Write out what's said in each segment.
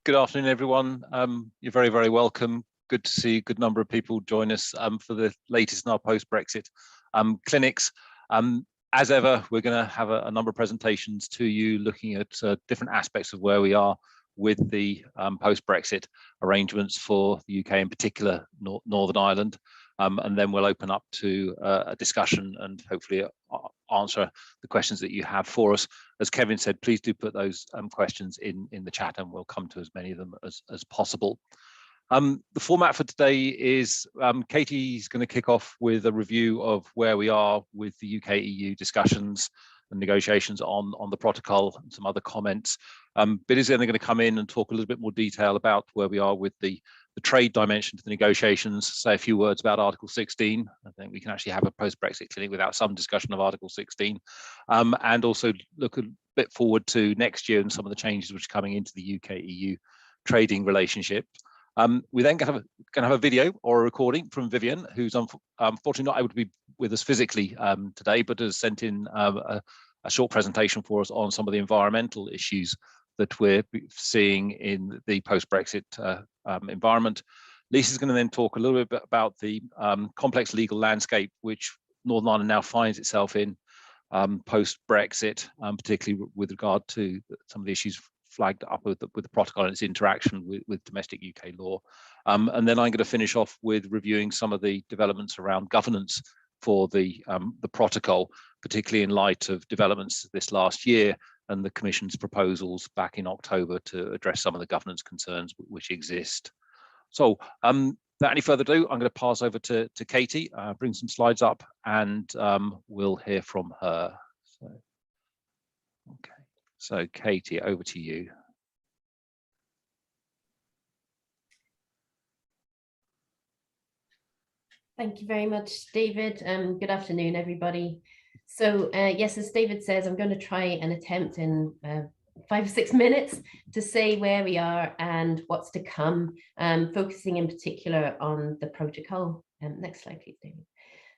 Good afternoon, everyone. You're very, very welcome. Good to see a good number of people join us for the latest in our post-Brexit clinics. As ever, we're going to have a number of presentations to you looking at different aspects of where we are with the post-Brexit arrangements for the UK, in particular Northern Ireland. And then we'll open up to a discussion and hopefully answer the questions that you have for us. As Kevin said, please do put those questions in the chat and we'll come to as many of them as possible. The format for today is Katy's going to kick off with a review of where we are with the UK-EU discussions and negotiations on the protocol and some other comments. Biddy's then going to come in and talk a little bit more detail about where we are with the trade dimension to the negotiations, say a few words about Article 16. I think we can actually have a post-Brexit clinic without some discussion of Article 16, and also look a bit forward to next year and some of the changes which are coming into the UK-EU trading relationship. We then going to have a video or a recording from Viviane, who's unfortunately not able to be with us physically today, but has sent in a short presentation for us on some of the environmental issues that we're seeing in the post-Brexit environment. Lisa's going to then talk a little bit about the complex legal landscape which Northern Ireland now finds itself in post-Brexit, particularly with regard to some of the issues flagged up with the protocol and its interaction with domestic UK law. And then I'm going to finish off with reviewing some of the developments around governance for the protocol, particularly in light of developments this last year and the Commission's proposals back in October to address some of the governance concerns which exist. So without any further ado, I'm going to pass over to Katy, bring some slides up, and we'll hear from her. So Katy, over to you. Thank you very much, David. Good afternoon, everybody. So yes, as David says, I'm going to try and attempt in 5 or 6 minutes to say where we are and what's to come, focusing in particular on the protocol. Next slide, please, David.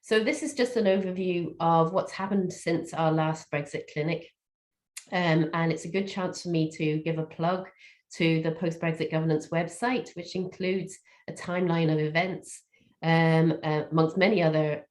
So this is just an overview of what's happened since our last Brexit clinic. And it's a good chance for me to give a plug to the Post-Brexit Governance website, which includes a timeline of events, amongst many other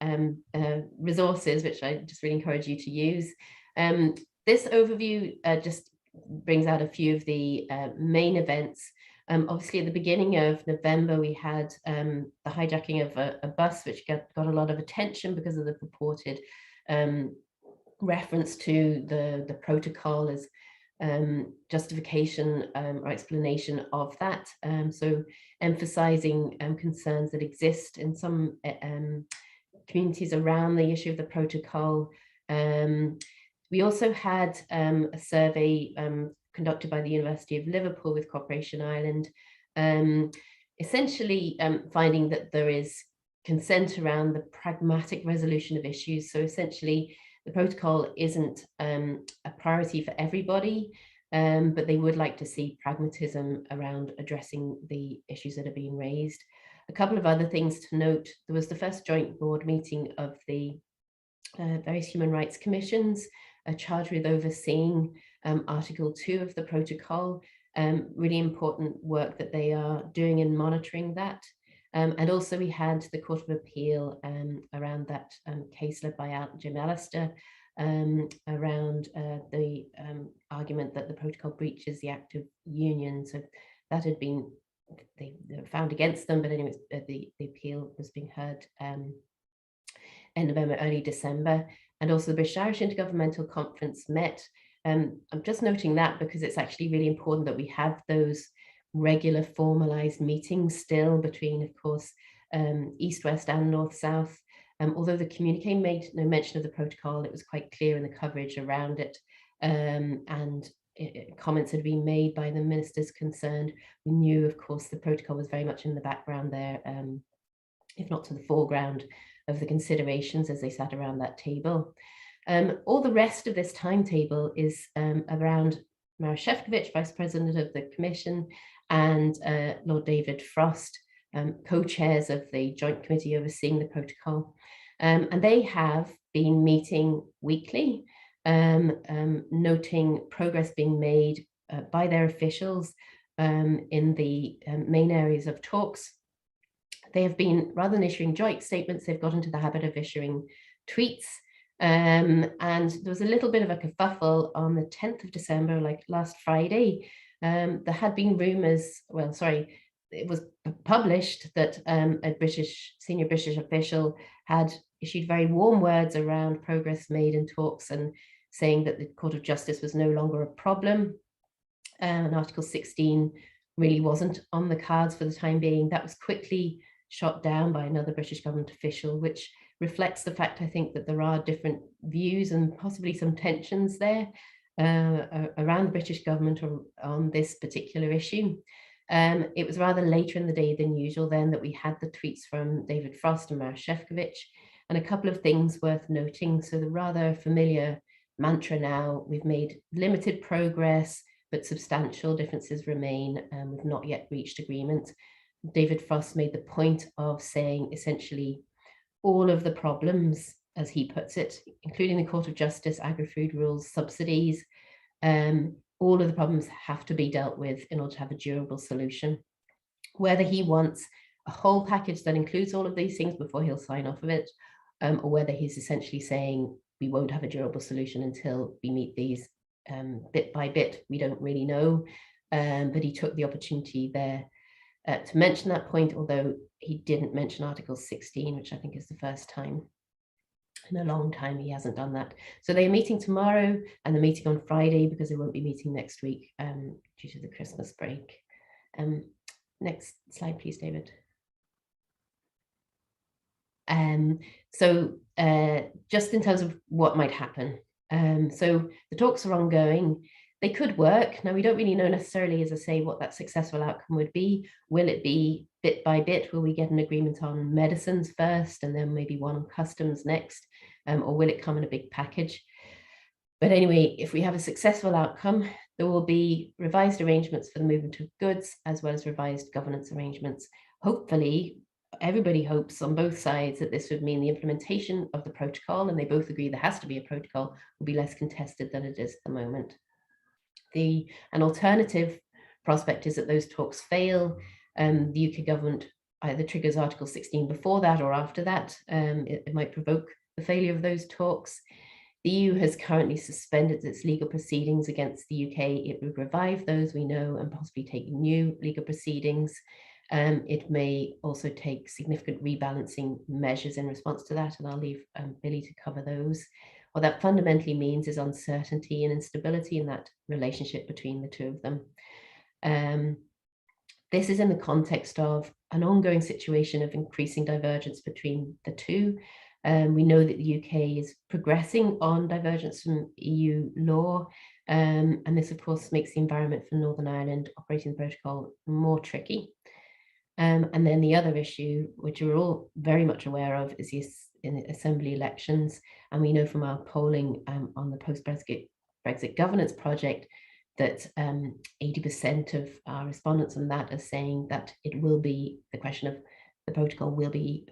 resources, which I just really encourage you to use. This overview just brings out a few of the main events. Obviously, at the beginning of November, we had the hijacking of a bus, which got a lot of attention because of the purported reference to the protocol as justification or explanation of that. So emphasizing concerns that exist in some communities around the issue of the protocol. We also had a survey conducted by the University of Liverpool with Cooperation Ireland, essentially finding that there is consent around the pragmatic resolution of issues. So essentially, the protocol isn't a priority for everybody, but they would like to see pragmatism around addressing the issues that are being raised. A couple of other things to note: there was the first joint board meeting of the various human rights commissions charged with overseeing Article 2 of the protocol. Really important work that they are doing in monitoring that. And also we had the Court of Appeal around that case led by Jim Allister around the argument that the protocol breaches the Act of Union. So that had been they were found against them, but anyway, the appeal was being heard end November, early December. And also the British-Irish Intergovernmental Conference met. I'm just noting that because it's actually really important that we have those regular formalized meetings still between, of course, East, West and North, South. Although the communique made no mention of the protocol, it was quite clear in the coverage around it, and comments had been made by the ministers concerned. We knew, of course, the protocol was very much in the background there, if not to the foreground of the considerations as they sat around that table. All the rest of this timetable is around Maro Šefčovič, Vice President of the Commission, and Lord David Frost, co-chairs of the Joint Committee overseeing the protocol. And they have been meeting weekly, noting progress being made by their officials in the main areas of talks. They have been, rather than issuing joint statements, they've got into the habit of issuing tweets. And there was a little bit of a kerfuffle on the 10th of December, like last Friday. There had been rumours, well, sorry, it was published that a senior British official had issued very warm words around progress made in talks and saying that the Court of Justice was no longer a problem. And Article 16 really wasn't on the cards for the time being. That was quickly shot down by another British government official, which reflects the fact, I think, that there are different views and possibly some tensions there around the British government on this particular issue. It was rather later in the day than usual then that we had the tweets from David Frost and Maroš Šefčovič, and a couple of things worth noting. So the rather familiar mantra now, we've made limited progress, but substantial differences remain, and we've not yet reached agreement. David Frost made the point of saying essentially all of the problems, as he puts it, including the Court of Justice, agri-food rules, subsidies, all of the problems have to be dealt with in order to have a durable solution. Whether he wants a whole package that includes all of these things before he'll sign off of it, or whether he's essentially saying we won't have a durable solution until we meet these bit by bit, we don't really know. But he took the opportunity there to mention that point, although he didn't mention Article 16, which I think is the first time in a long time he hasn't done that. So they're meeting tomorrow and they're meeting on Friday because they won't be meeting next week due to the Christmas break. Next slide, please, David. So just in terms of what might happen. So the talks are ongoing. They could work. Now, we don't really know necessarily, as I say, what that successful outcome would be. Will it be bit by bit? Will we get an agreement on medicines first and then maybe one on customs next? Or will it come in a big package? But anyway, if we have a successful outcome, there will be revised arrangements for the movement of goods as well as revised governance arrangements. Hopefully, everybody hopes on both sides that this would mean the implementation of the protocol, and they both agree there has to be a protocol, will be less contested than it is at the moment. An alternative prospect is that those talks fail. The UK government either triggers Article 16 before that or after that. It might provoke the failure of those talks. The EU has currently suspended its legal proceedings against the UK. It would revive those, we know, and possibly take new legal proceedings. It may also take significant rebalancing measures in response to that, and I'll leave Billy to cover those. What that fundamentally means is uncertainty and instability in that relationship between the two of them. This is in the context of an ongoing situation of increasing divergence between the two. We know that the UK is progressing on divergence from EU law, and this, of course, makes the environment for Northern Ireland operating the protocol more tricky. And then the other issue, which we're all very much aware of, is the Assembly elections. And we know from our polling on the Post-Brexit Governance Project that 80% of our respondents on that are saying that it will be, the question of the protocol will be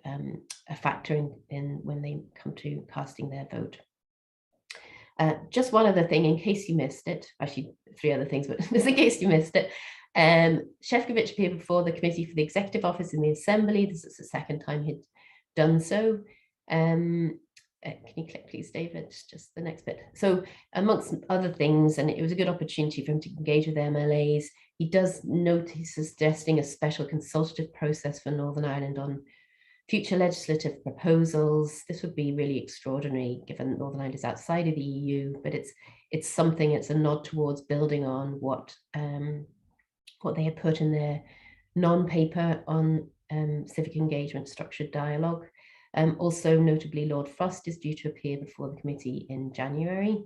a factor in when they come to casting their vote. Just one other thing, in case you missed it, actually 3 other things, but just in case you missed it, Šefčovič appeared before the Committee for the Executive Office in the Assembly. This is the second time he'd done so. Can you click, please, David? Just the next bit. So amongst other things, and it was a good opportunity for him to engage with MLAs, he does note he's suggesting a special consultative process for Northern Ireland on future legislative proposals. This would be really extraordinary given Northern Ireland is outside of the EU, but it's something, it's a nod towards building on what they had put in their non-paper on civic engagement structured dialogue. Also, notably, Lord Frost is due to appear before the committee in January.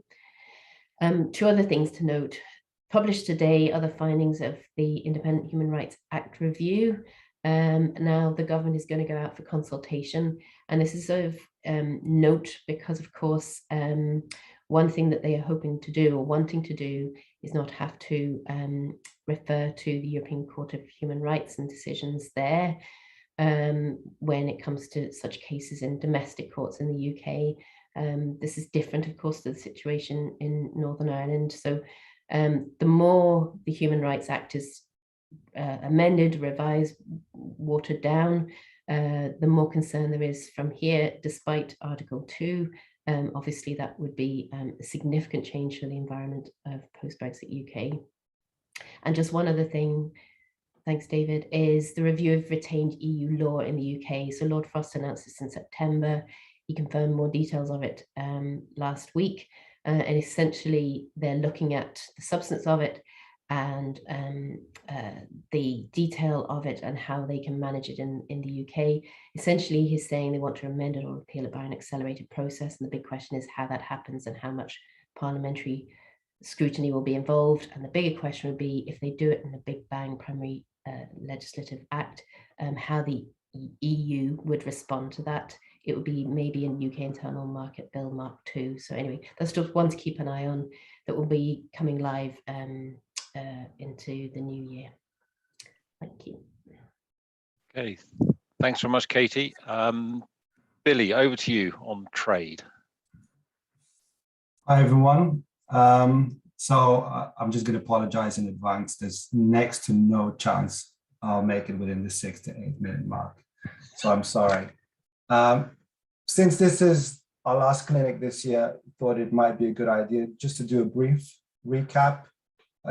2 other things to note. Published today are the findings of the Independent Human Rights Act review. Now the government is going to go out for consultation, and this is of note because, of course, one thing that they are hoping to do or wanting to do is not have to refer to the European Court of Human Rights and decisions there when it comes to such cases in domestic courts in the UK. This is different, of course, to the situation in Northern Ireland. So the more the Human Rights Act is amended, revised, watered down, the more concern there is from here, despite Article 2. Obviously, that would be a significant change for the environment of post-Brexit UK. And just one other thing, thanks, David, is the review of retained EU law in the UK. So Lord Frost announced this in September. He confirmed more details of it last week. And essentially, they're looking at the substance of it and the detail of it and how they can manage it in the UK. Essentially, he's saying they want to amend it or repeal it by an accelerated process. And the big question is how that happens and how much parliamentary scrutiny will be involved. And the bigger question would be if they do it in a big bang primary legislative act, how the EU would respond to that. It would be maybe in UK Internal Market Bill Mark 2. So anyway, that's just one to keep an eye on that will be coming live into the new year. Thank you. Okay, thanks very much, Katie. Billy, over to you on trade. Hi, everyone. So I'm just going to apologize in advance. There's next to no chance I'll make it within the 6 to 8 minute mark. So I'm sorry. Since this is our last clinic this year, I thought it might be a good idea just to do a brief recap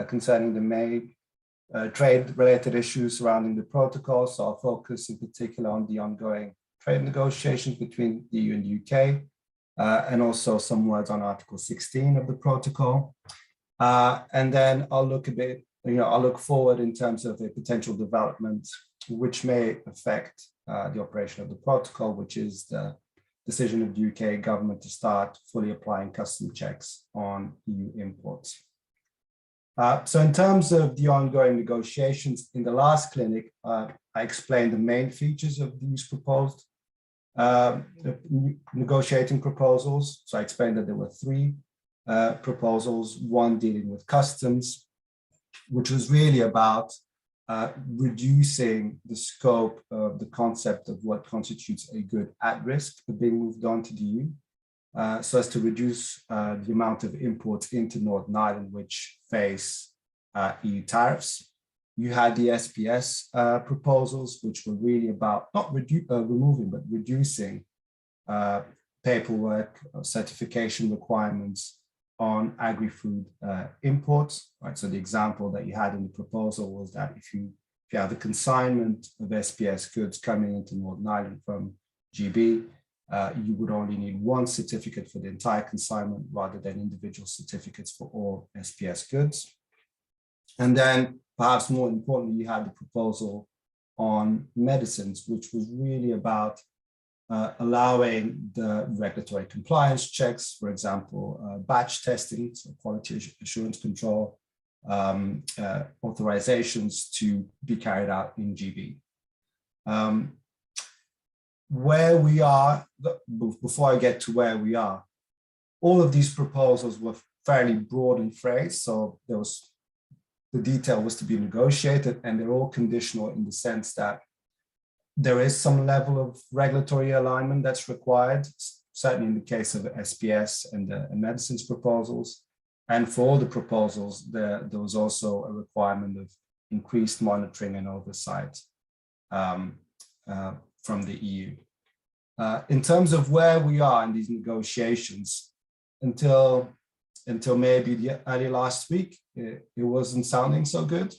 concerning the main trade-related issues surrounding the protocol. So I'll focus in particular on the ongoing trade negotiations between the EU and the UK, and also some words on Article 16 of the protocol. And then I'll look a bit, I'll look forward in terms of a potential development which may affect the operation of the protocol, which is the decision of the UK government to start fully applying custom checks on EU imports. So in terms of the ongoing negotiations, in the last clinic, I explained the main features of these proposed negotiating proposals. So I explained that there were 3 proposals, one dealing with customs, which was really about reducing the scope of the concept of what constitutes a good at risk for being moved on to the EU, so as to reduce the amount of imports into Northern Ireland which face EU tariffs. You had the SPS proposals, which were really about not removing, but reducing paperwork, certification requirements on agri-food imports, right? So the example that you had in the proposal was that if you have a consignment of SPS goods coming into Northern Ireland from GB, you would only need 1 certificate for the entire consignment rather than individual certificates for all SPS goods. And then perhaps more importantly, you had the proposal on medicines, which was really about allowing the regulatory compliance checks, for example, batch testing, so quality assurance control, authorizations to be carried out in GB. Where we are, before I get to where we are, all of these proposals were fairly broad in phrase, so the detail was to be negotiated, and they're all conditional in the sense that there is some level of regulatory alignment that's required, certainly in the case of SPS and the medicines proposals. And for all the proposals, there was also a requirement of increased monitoring and oversight from the EU. In terms of where we are in these negotiations, until maybe the early last week, it wasn't sounding so good.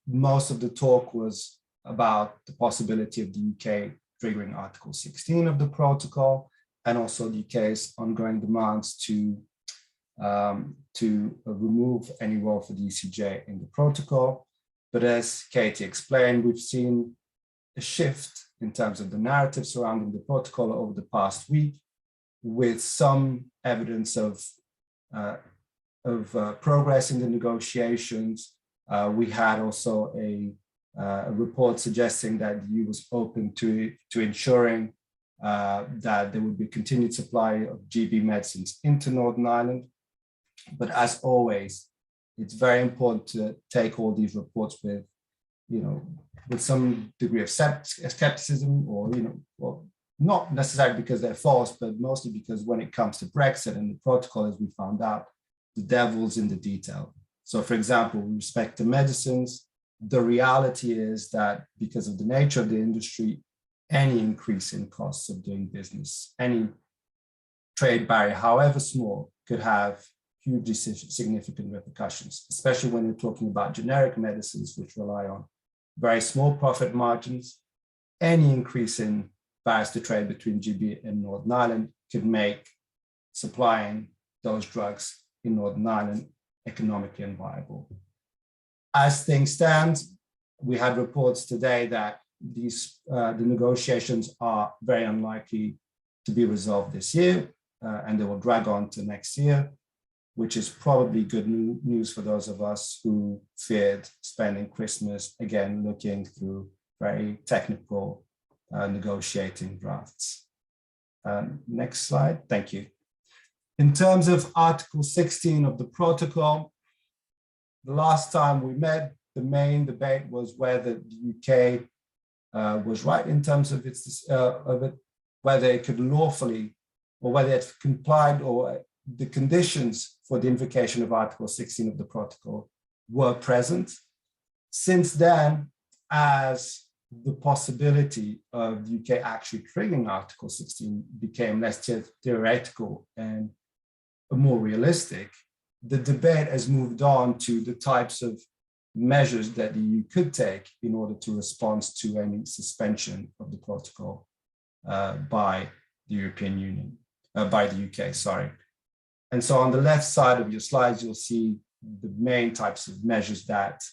Most of the talk was about the possibility of the UK triggering Article 16 of the protocol, and also the UK's ongoing demands to remove any role for the ECJ in the protocol. But as Katy explained, we've seen a shift in terms of the narrative surrounding the protocol over the past week, with some evidence of progress in the negotiations. We had also a report suggesting that the EU was open to ensuring that there would be continued supply of GB medicines into Northern Ireland. But as always, it's very important to take all these reports with, with some degree of skepticism, or, well, not necessarily because they're false, but mostly because when it comes to Brexit and the protocol, as we found out, the devil's in the detail. So for example, with respect to medicines, the reality is that because of the nature of the industry, any increase in costs of doing business, any trade barrier, however small, could have hugely significant repercussions, especially when you're talking about generic medicines, which rely on very small profit margins. Any increase in barriers to trade between GB and Northern Ireland could make supplying those drugs in Northern Ireland economically unviable. As things stand, we had reports today that the negotiations are very unlikely to be resolved this year, and they will drag on to next year, which is probably good news for those of us who feared spending Christmas, again, looking through very technical negotiating drafts. Next slide, thank you. In terms of Article 16 of the protocol, the last time we met, the main debate was whether the UK was right in terms of whether it could lawfully, or whether it complied, or the conditions for the invocation of Article 16 of the protocol were present. Since then, as the possibility of the UK actually triggering Article 16 became less theoretical and more realistic, the debate has moved on to the types of measures that the EU could take in order to respond to any suspension of the protocol by the European Union, by the UK, sorry. And so on the left side of your slides, you'll see the main types of measures that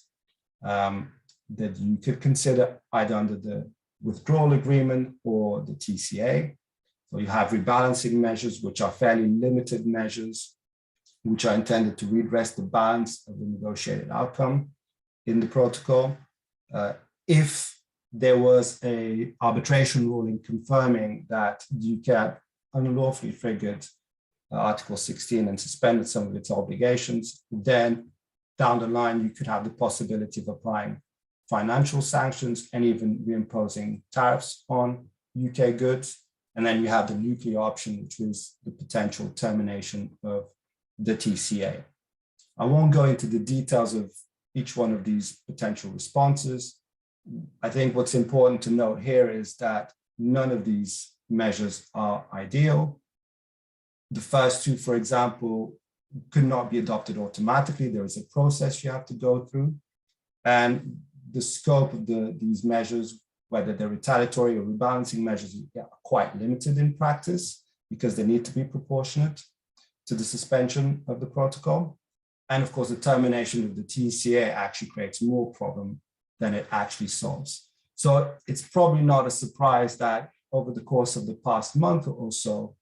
you could consider either under the withdrawal agreement or the TCA. So you have rebalancing measures, which are fairly limited measures, which are intended to redress the balance of the negotiated outcome in the protocol. If there was an arbitration ruling confirming that the UK had unlawfully triggered Article 16 and suspended some of its obligations, then down the line, you could have the possibility of applying financial sanctions and even reimposing tariffs on UK goods. And then you have the nuclear option, which is the potential termination of the TCA. I won't go into the details of each one of these potential responses. I think what's important to note here is that none of these measures are ideal. The first two, for example, could not be adopted automatically. There is a process you have to go through. And the scope of these measures, whether they're retaliatory or rebalancing measures, are quite limited in practice because they need to be proportionate to the suspension of the protocol. And of course, the termination of the TCA actually creates more problem than it actually solves. So it's probably not a surprise that over the course of the past month or so,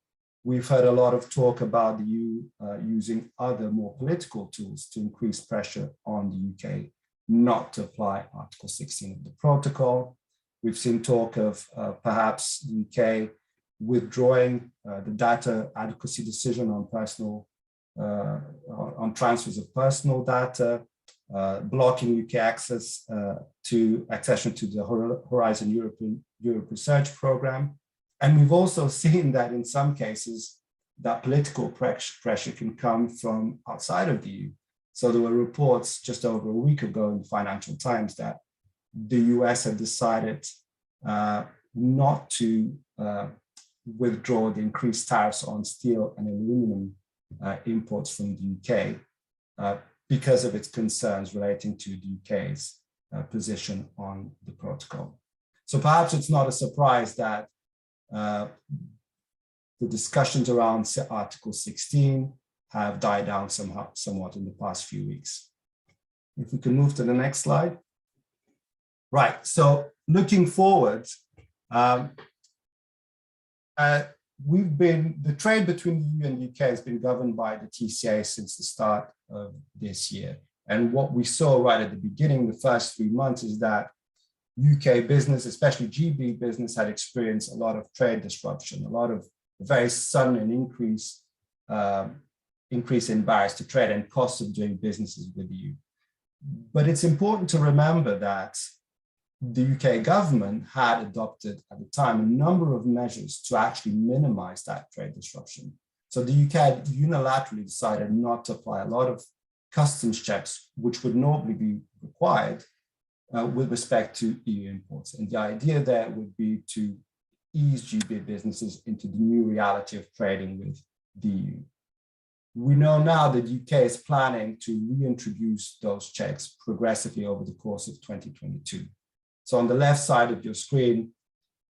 we've heard a lot of talk about the EU using other more political tools to increase pressure on the UK not to apply Article 16 of the protocol. We've seen talk of perhaps the UK withdrawing the data adequacy decision on on transfers of personal data, blocking UK access to accession to the Horizon Europe Research Program. And we've also seen that in some cases, that political pressure can come from outside of the EU. So there were reports just over a week ago in the Financial Times that the US had decided not to withdraw the increased tariffs on steel and aluminum imports from the UK because of its concerns relating to the UK's position on the protocol. So perhaps it's not a surprise that the discussions around Article 16 have died down somewhat in the past few weeks. If we can move to the next slide. Right, so looking forward, the trade between the EU and the UK has been governed by the TCA since the start of this year. And what we saw right at the beginning, the first 3 months, is that UK business, especially GB business, had experienced a lot of trade disruption, a lot of very sudden increase in barriers to trade and costs of doing businesses with the EU. But it's important to remember that the UK government had adopted at the time a number of measures to actually minimize that trade disruption. So the UK had unilaterally decided not to apply a lot of customs checks, which would normally be required with respect to EU imports. And the idea there would be to ease GB businesses into the new reality of trading with the EU. We know now that the UK is planning to reintroduce those checks progressively over the course of 2022. So on the left side of your screen,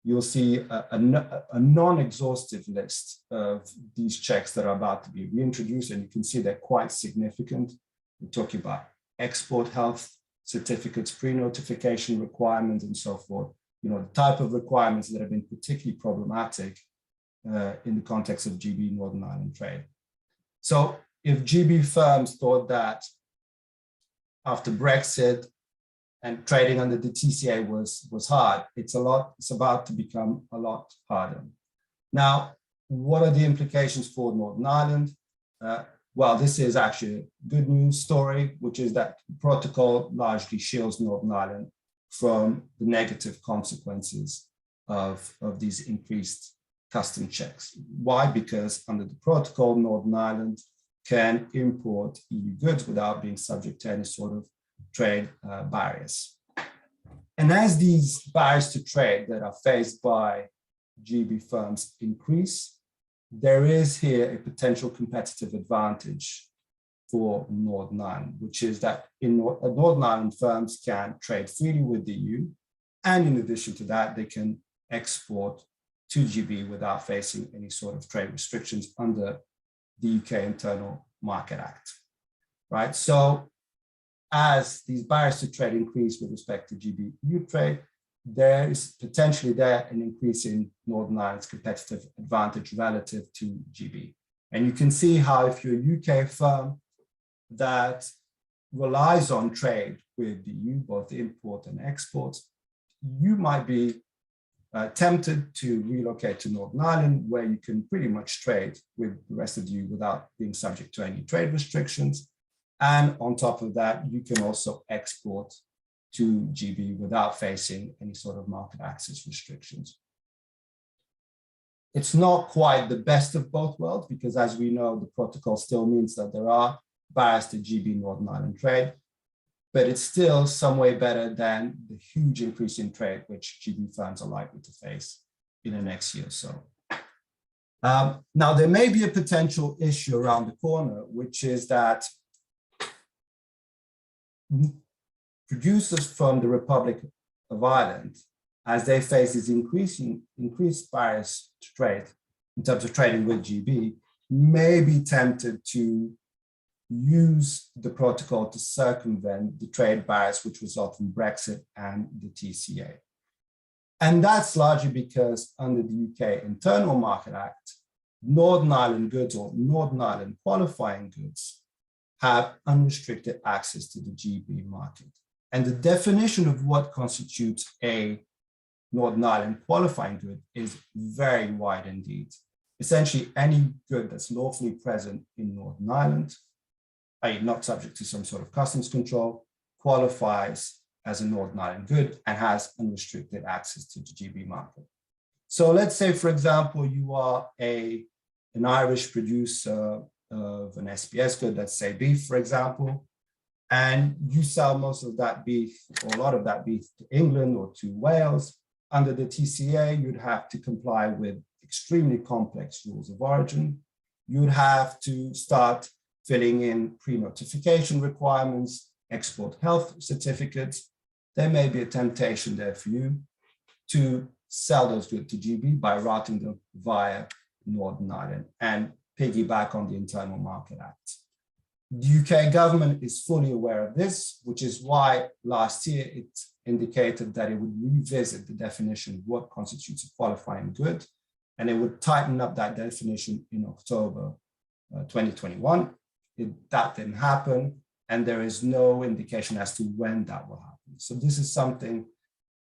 you'll see a non-exhaustive list of these checks that are about to be reintroduced, and you can see they're quite significant. We're talking about export health certificates, pre-notification requirements, and so forth. You know, the type of requirements that have been particularly problematic in the context of GB Northern Ireland trade. So if GB firms thought that after Brexit and trading under the TCA was hard, it's about to become a lot harder. Now, what are the implications for Northern Ireland? Well, this is actually a good news story, which is that the protocol largely shields Northern Ireland from the negative consequences of these increased custom checks. Why? Because under the protocol, Northern Ireland can import EU goods without being subject to any sort of trade barriers. And as these barriers to trade that are faced by GB firms increase, there is here a potential competitive advantage for Northern Ireland, which is that Northern Ireland firms can trade freely with the EU, and in addition to that, they can export to GB without facing any sort of trade restrictions under the UK Internal Market Act, right? So as these barriers to trade increase with respect to GB-EU trade, there is potentially an increase in Northern Ireland's competitive advantage relative to GB. And you can see how if you're a UK firm that relies on trade with the EU, both import and export, you might be tempted to relocate to Northern Ireland, where you can pretty much trade with the rest of the EU without being subject to any trade restrictions. And on top of that, you can also export to GB without facing any sort of market access restrictions. It's not quite the best of both worlds, because as we know, the protocol still means that there are barriers to GB Northern Ireland trade, but it's still some way better than the huge increase in trade which GB firms are likely to face in the next year or so. Now, there may be a potential issue around the corner, which is that producers from the Republic of Ireland, as they face these increased barriers to trade in terms of trading with GB, may be tempted to use the protocol to circumvent the trade barriers which result from Brexit and the TCA. And that's largely because under the UK Internal Market Act, Northern Ireland goods or Northern Ireland qualifying goods have unrestricted access to the GB market. And the definition of what constitutes a Northern Ireland qualifying good is very wide indeed. Essentially, any good that's lawfully present in Northern Ireland, i.e. not subject to some sort of customs control, qualifies as a Northern Ireland good and has unrestricted access to the GB market. So let's say, for example, you are an Irish producer of an SPS good, let's say beef, for example, and you sell most of that beef or a lot of that beef to England or to Wales. Under the TCA, you'd have to comply with extremely complex rules of origin. You'd have to start filling in pre-notification requirements, export health certificates. There may be a temptation there for you to sell those goods to GB by routing them via Northern Ireland and piggyback on the Internal Market Act. The UK government is fully aware of this, which is why last year it indicated that it would revisit the definition of what constitutes a qualifying good, and it would tighten up that definition in October 2021. That didn't happen, and there is no indication as to when that will happen. So this is something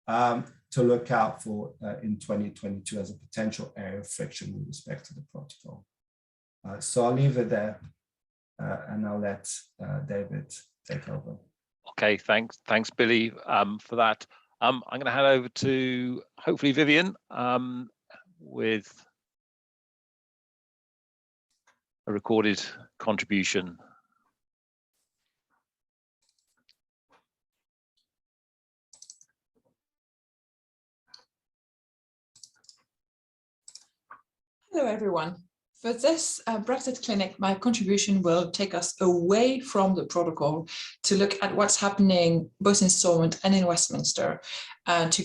to look out for in 2022 as a potential area of friction with respect to the protocol. So I'll leave it there, and I'll let David take over. Okay, thanks, Billy, for that. I'm going to hand over to hopefully Viviane with a recorded contribution. Hello, everyone. For this Brexit clinic, my contribution will take us away from the protocol to look at what's happening both in Stormont and in Westminster, to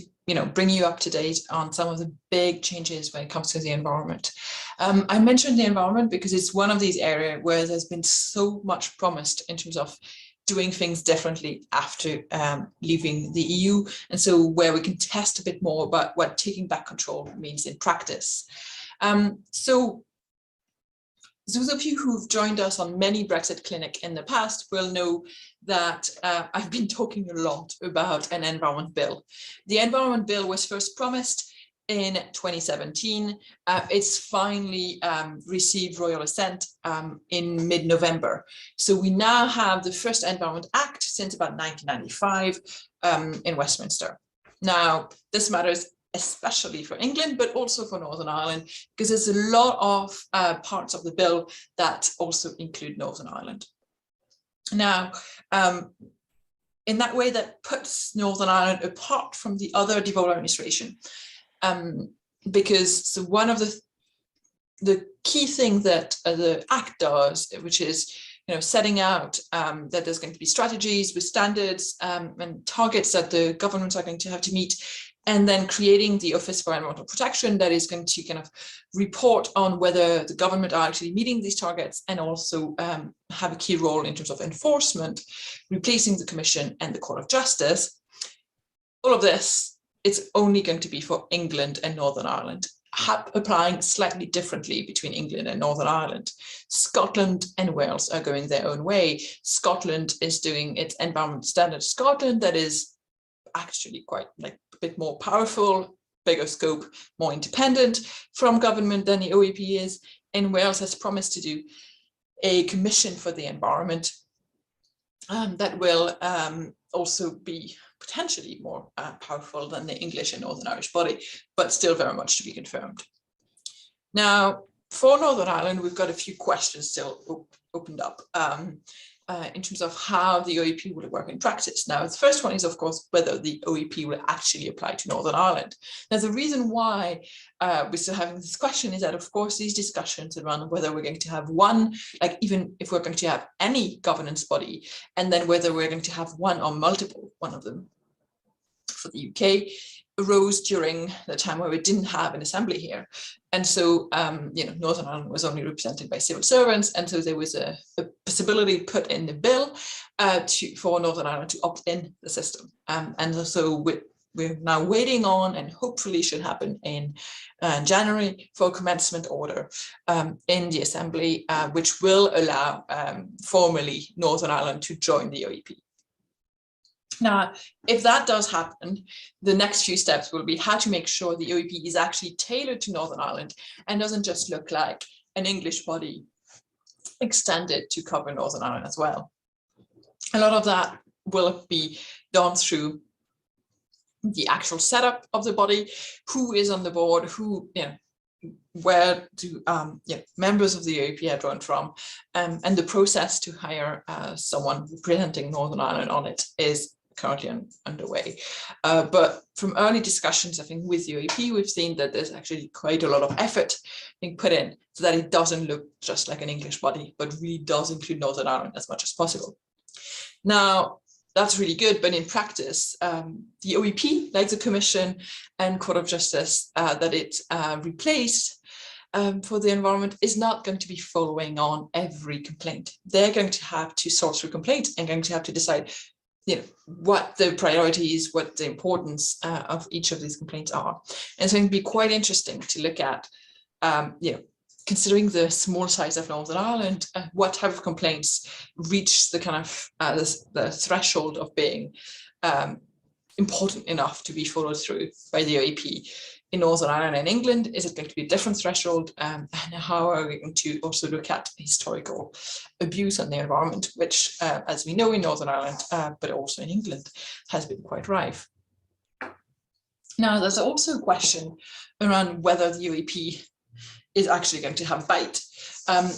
bring you up to date on some of the big changes when it comes to the environment. I mentioned the environment because it's one of these areas where there's been so much promised in terms of doing things differently after leaving the EU, and so where we can test a bit more about what taking back control means in practice. So those of you who've joined us on many Brexit clinic in the past will know that I've been talking a lot about an environment bill. The environment bill was first promised in 2017. It's finally received royal assent in mid-November. So we now have the first Environment Act since about 1995 in Westminster. Now, this matters especially for England, but also for Northern Ireland, because there's a lot of parts of the bill that also include Northern Ireland. Now, in that way, that puts Northern Ireland apart from the other devolved administration, because so one of the key thing that the Act does, which is setting out that there's going to be strategies with standards and targets that the governments are going to have to meet, and then creating the Office for Environmental Protection that is going to kind of report on whether the government are actually meeting these targets, and also have a key role in terms of enforcement, replacing the Commission and the Court of Justice. All of this, it's only going to be for England and Northern Ireland, applying slightly differently between England and Northern Ireland. Scotland and Wales are going their own way. Scotland is doing its Environment Standard Scotland, that is actually quite a bit more powerful, bigger scope, more independent from government than the OEP is. And Wales has promised to do a commission for the environment that will also be potentially more powerful than the English and Northern Irish body, but still very much to be confirmed. Now, for Northern Ireland, we've got a few questions still opened up in terms of how the OEP will work in practice. Now, the first one is, of course, whether the OEP will actually apply to Northern Ireland. Now, the reason why we're still having this question is that, of course, these discussions around whether we're going to have one, like even if we're going to have any governance body, and then whether we're going to have one or multiple, one of them for the UK, arose during the time where we didn't have an assembly here. And so, Northern Ireland was only represented by civil servants. And so there was a possibility put in the bill for Northern Ireland to opt in the system. And so we're now waiting on, and hopefully should happen in January, for a commencement order in the Assembly, which will allow formally Northern Ireland to join the OEP. Now, if that does happen, the next few steps will be how to make sure the OEP is actually tailored to Northern Ireland and doesn't just look like an English body extended to cover Northern Ireland as well. A lot of that will be done through the actual setup of the body, who is on the board, who, where do members of the OEP are drawn from, and the process to hire someone representing Northern Ireland on it is currently underway. But from early discussions, I think, with the OEP, we've seen that there's actually quite a lot of effort being put in so that it doesn't look just like an English body, but really does include Northern Ireland as much as possible. Now, that's really good, but in practice, the OEP, like the Commission and Court of Justice that it replaced for the environment, is not going to be following on every complaint. They're going to have to sort through complaints and going to have to decide what the priorities, what the importance of each of these complaints are. And it's going to be quite interesting to look at, considering the small size of Northern Ireland, what type of complaints reach the kind of the threshold of being important enough to be followed through by the OEP. In Northern Ireland and England, is it going to be a different threshold? And how are we going to also look at historical abuse on the environment, which, as we know in Northern Ireland, but also in England, has been quite rife. Now, there's also a question around whether the OEP is actually going to have bite.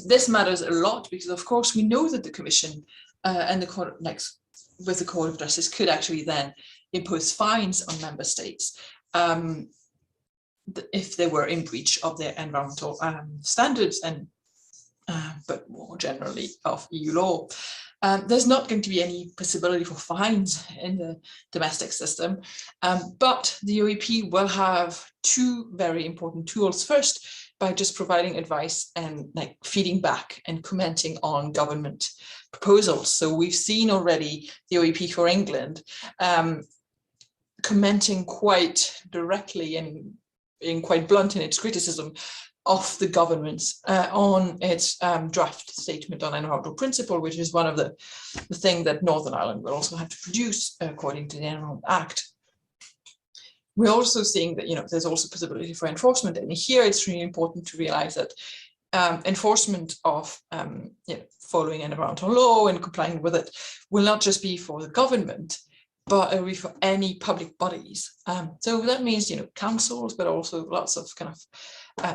This matters a lot because, of course, we know that the Commission and the Court, with the Court of Justice, could actually then impose fines on member states. if they were in breach of their environmental standards and but more generally of EU law. There's not going to be any possibility for fines in the domestic system, but the OEP will have two very important tools. First, by just providing advice and like feeding back and commenting on government proposals. So we've seen already the OEP for England commenting quite directly and being quite blunt in its criticism of the government on its draft statement on environmental principle, which is one of the things that Northern Ireland will also have to produce according to the Environment Act. We're also seeing that, you know, there's also possibility for enforcement, and here it's really important to realize that enforcement of you know, following environmental law and complying with it will not just be for the government, but it will be for any public bodies. So that means, you know, councils, but also lots of kind of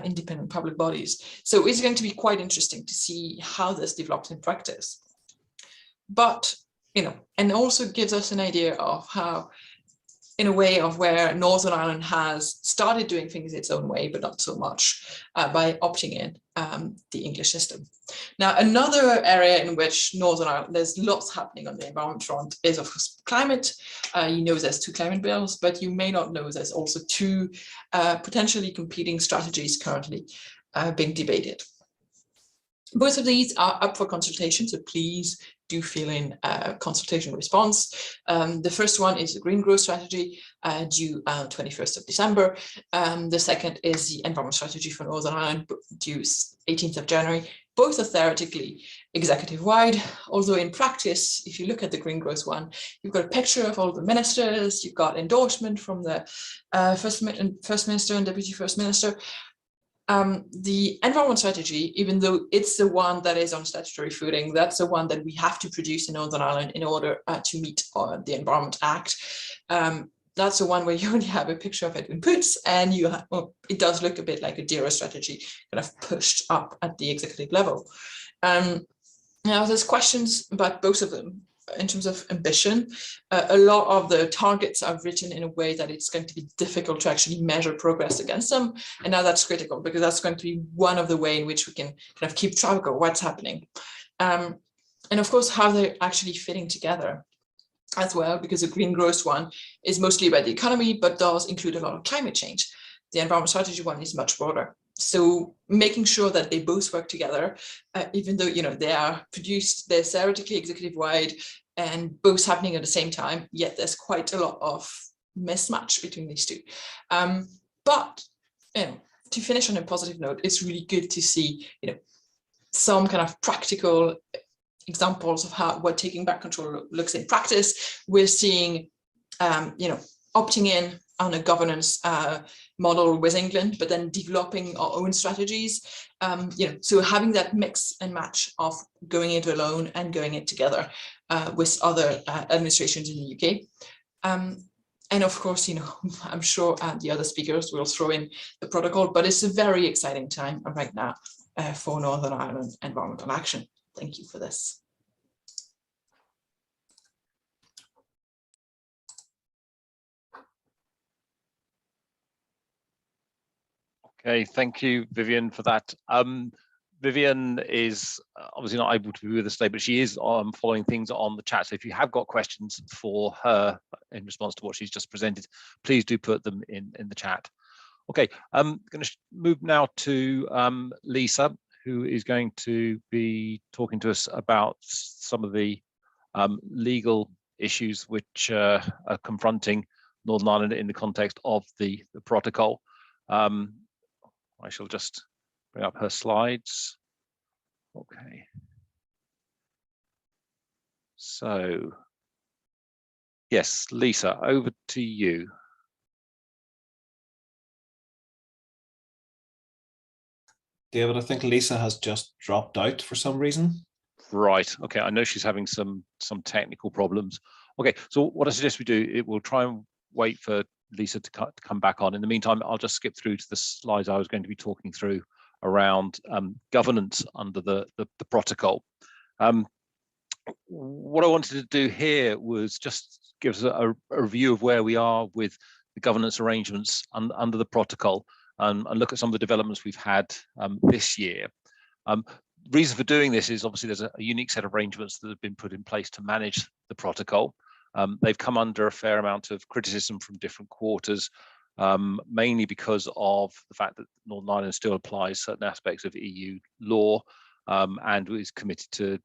independent public bodies. So it's going to be quite interesting to see how this develops in practice. But, you know, and also gives us an idea of how, in a way of where Northern Ireland has started doing things its own way, but not so much by opting in the English system. Now, another area in which Northern Ireland, there's lots happening on the environment front is, of course, climate. You know there's 2 climate bills, but you may not know there's also 2 potentially competing strategies currently being debated. Both of these are up for consultation, so please do fill in a consultation response. The first one is the Green Growth Strategy due 21st of December. The second is the Environment Strategy for Northern Ireland due 18th of January. Both are theoretically executive-wide, although in practice, if you look at the Green Growth one, you've got a picture of all the ministers, you've got endorsement from the First Minister and Deputy First Minister. The environment strategy, even though it's the one that is on statutory footing, that's the one that we have to produce in Northern Ireland in order to meet the Environment Act. That's the one where you only have a picture of it in puts, and you have, well, it does look a bit like a DERA strategy, kind of pushed up at the executive level. Now there's questions about both of them. In terms of ambition, a lot of the targets are written in a way that it's going to be difficult to actually measure progress against them. And now that's critical because that's going to be one of the ways in which we can kind of keep track of what's happening. And of course, how they're actually fitting together as well, because the Green Growth one is mostly about the economy, but does include a lot of climate change. The environment strategy one is much broader. So making sure that they both work together, even though, you know, they are produced, they're theoretically executive-wide and both happening at the same time, yet there's quite a lot of mismatch between these two. But, you know, to finish on a positive note, it's really good to see, you know, some kind of practical examples of how what taking back control looks in practice. We're seeing, you know, opting in on a governance model with England, but then developing our own strategies. You know, so having that mix and match of going it alone and going it together with other administrations in the UK. And of course, you know, I'm sure the other speakers will throw in the protocol, but it's a very exciting time right now for Northern Ireland environmental action. Thank you for this. Okay, thank you, Viviane, for that. Viviane is obviously not able to be with us today, but she is following things on the chat. So if you have got questions for her in response to what she's just presented, please do put them in the chat. Okay, I'm going to move now to Lisa, who is going to be talking to us about some of the legal issues which are confronting Northern Ireland in the context of the protocol. I shall just bring up her slides. Okay. So, yes, Lisa, over to you. David, I think Lisa has just dropped out for some reason. Right. Okay. I know she's having some technical problems. Okay. So what I suggest we do, we'll try and wait for Lisa to come back on. In the meantime, I'll just skip through to the slides I was going to be talking through around governance under the protocol. What I wanted to do here was just give us a review of where we are with the governance arrangements under the protocol and look at some of the developments we've had this year. Reason for doing this is obviously there's a unique set of arrangements that have been put in place to manage the protocol. They've come under a fair amount of criticism from different quarters, mainly because of the fact that Northern Ireland still applies certain aspects of EU law and is committed to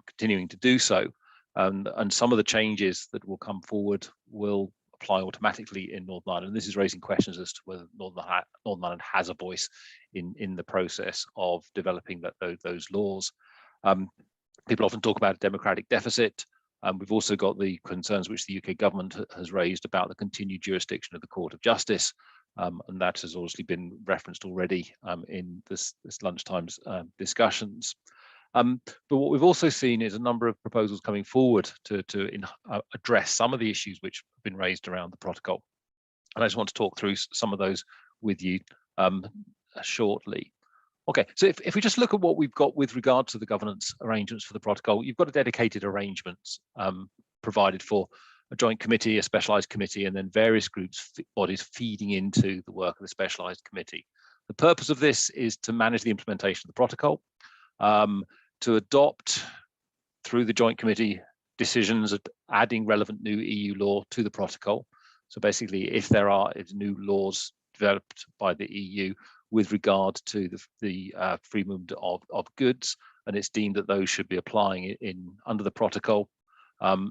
continuing to do so. And some of the changes that will come forward will apply automatically in Northern Ireland. This is raising questions as to whether Northern Ireland has a voice in the process of developing those laws. People often talk about a democratic deficit. We've also got the concerns which the UK government has raised about the continued jurisdiction of the Court of Justice, and that has obviously been referenced already in this lunchtime's discussions. But what we've also seen is a number of proposals coming forward to address some of the issues which have been raised around the protocol. And I just want to talk through some of those with you shortly. Okay, so if we just look at what we've got with regard to the governance arrangements for the protocol, you've got a dedicated arrangements provided for a joint committee, a specialised committee, and then various groups, bodies feeding into the work of the specialised committee. The purpose of this is to manage the implementation of the protocol, to adopt through the joint committee decisions adding relevant new EU law to the protocol. So basically, if there are new laws developed by the EU with regard to the free movement of goods, and it's deemed that those should be applying under the protocol,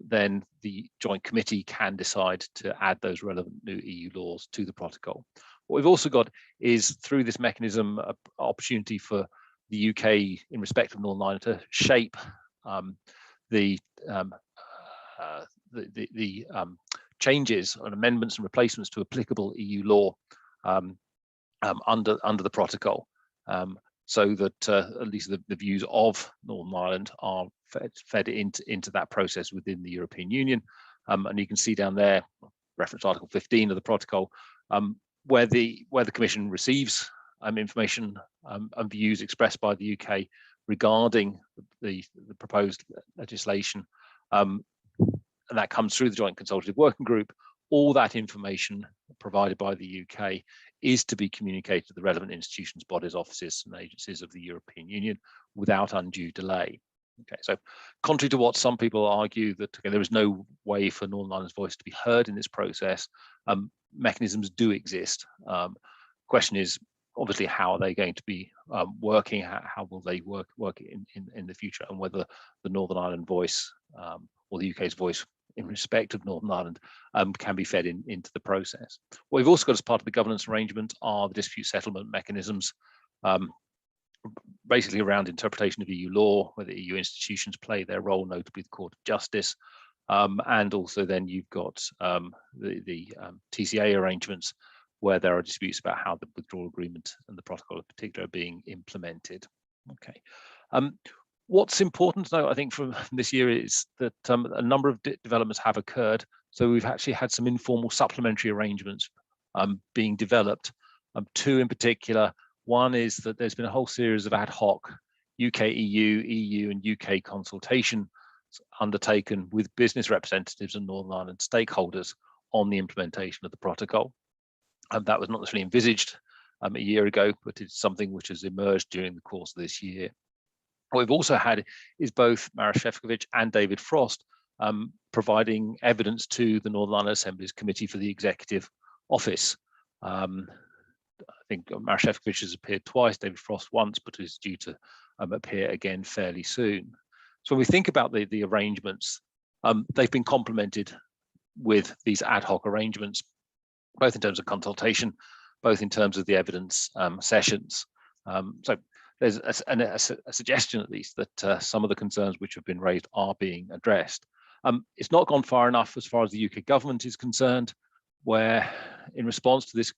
then the joint committee can decide to add those relevant new EU laws to the protocol. What we've also got is through this mechanism, an opportunity for the UK in respect of Northern Ireland to shape the changes and amendments and replacements to applicable EU law under the protocol, so that at least the views of Northern Ireland are fed into that process within the European Union. And you can see down there, reference Article 15 of the protocol, where the Commission receives information and views expressed by the UK regarding the proposed legislation, and that comes through the Joint Consultative Working Group. All that information provided by the UK is to be communicated to the relevant institutions, bodies, offices and agencies of the European Union without undue delay. Okay, so contrary to what some people argue that there is no way for Northern Ireland's voice to be heard in this process, mechanisms do exist. Question is obviously how are they going to be working? How will they work in the future, and whether the Northern Ireland voice or the UK's voice in respect of Northern Ireland can be fed into the process. What we've also got as part of the governance arrangement are the dispute settlement mechanisms, basically around interpretation of EU law, where the EU institutions play their role, notably the Court of Justice, and also then you've got the TCA arrangements, where there are disputes about how the withdrawal agreement and the protocol in particular are being implemented. Okay. What's important to note, I think, from this year is that a number of developments have occurred. So we've actually had some informal supplementary arrangements being developed. Two in particular. One is that there's been a whole series of ad hoc UK-EU, EU and UK consultation undertaken with business representatives and Northern Ireland stakeholders on the implementation of the protocol. That was not necessarily envisaged a year ago, but it's something which has emerged during the course of this year. What we've also had is both Maroš Šefčovič and David Frost providing evidence to the Northern Ireland Assembly's Committee for the Executive Office. I think Maroš Šefčovič has appeared twice, David Frost once, but is due to appear again fairly soon. So when we think about the arrangements, they've been complemented with these ad hoc arrangements, both in terms of consultation, both in terms of the evidence sessions. So there's a suggestion, at least, that some of the concerns which have been raised are being addressed. It's not gone far enough as far as the UK government is concerned, where in response to this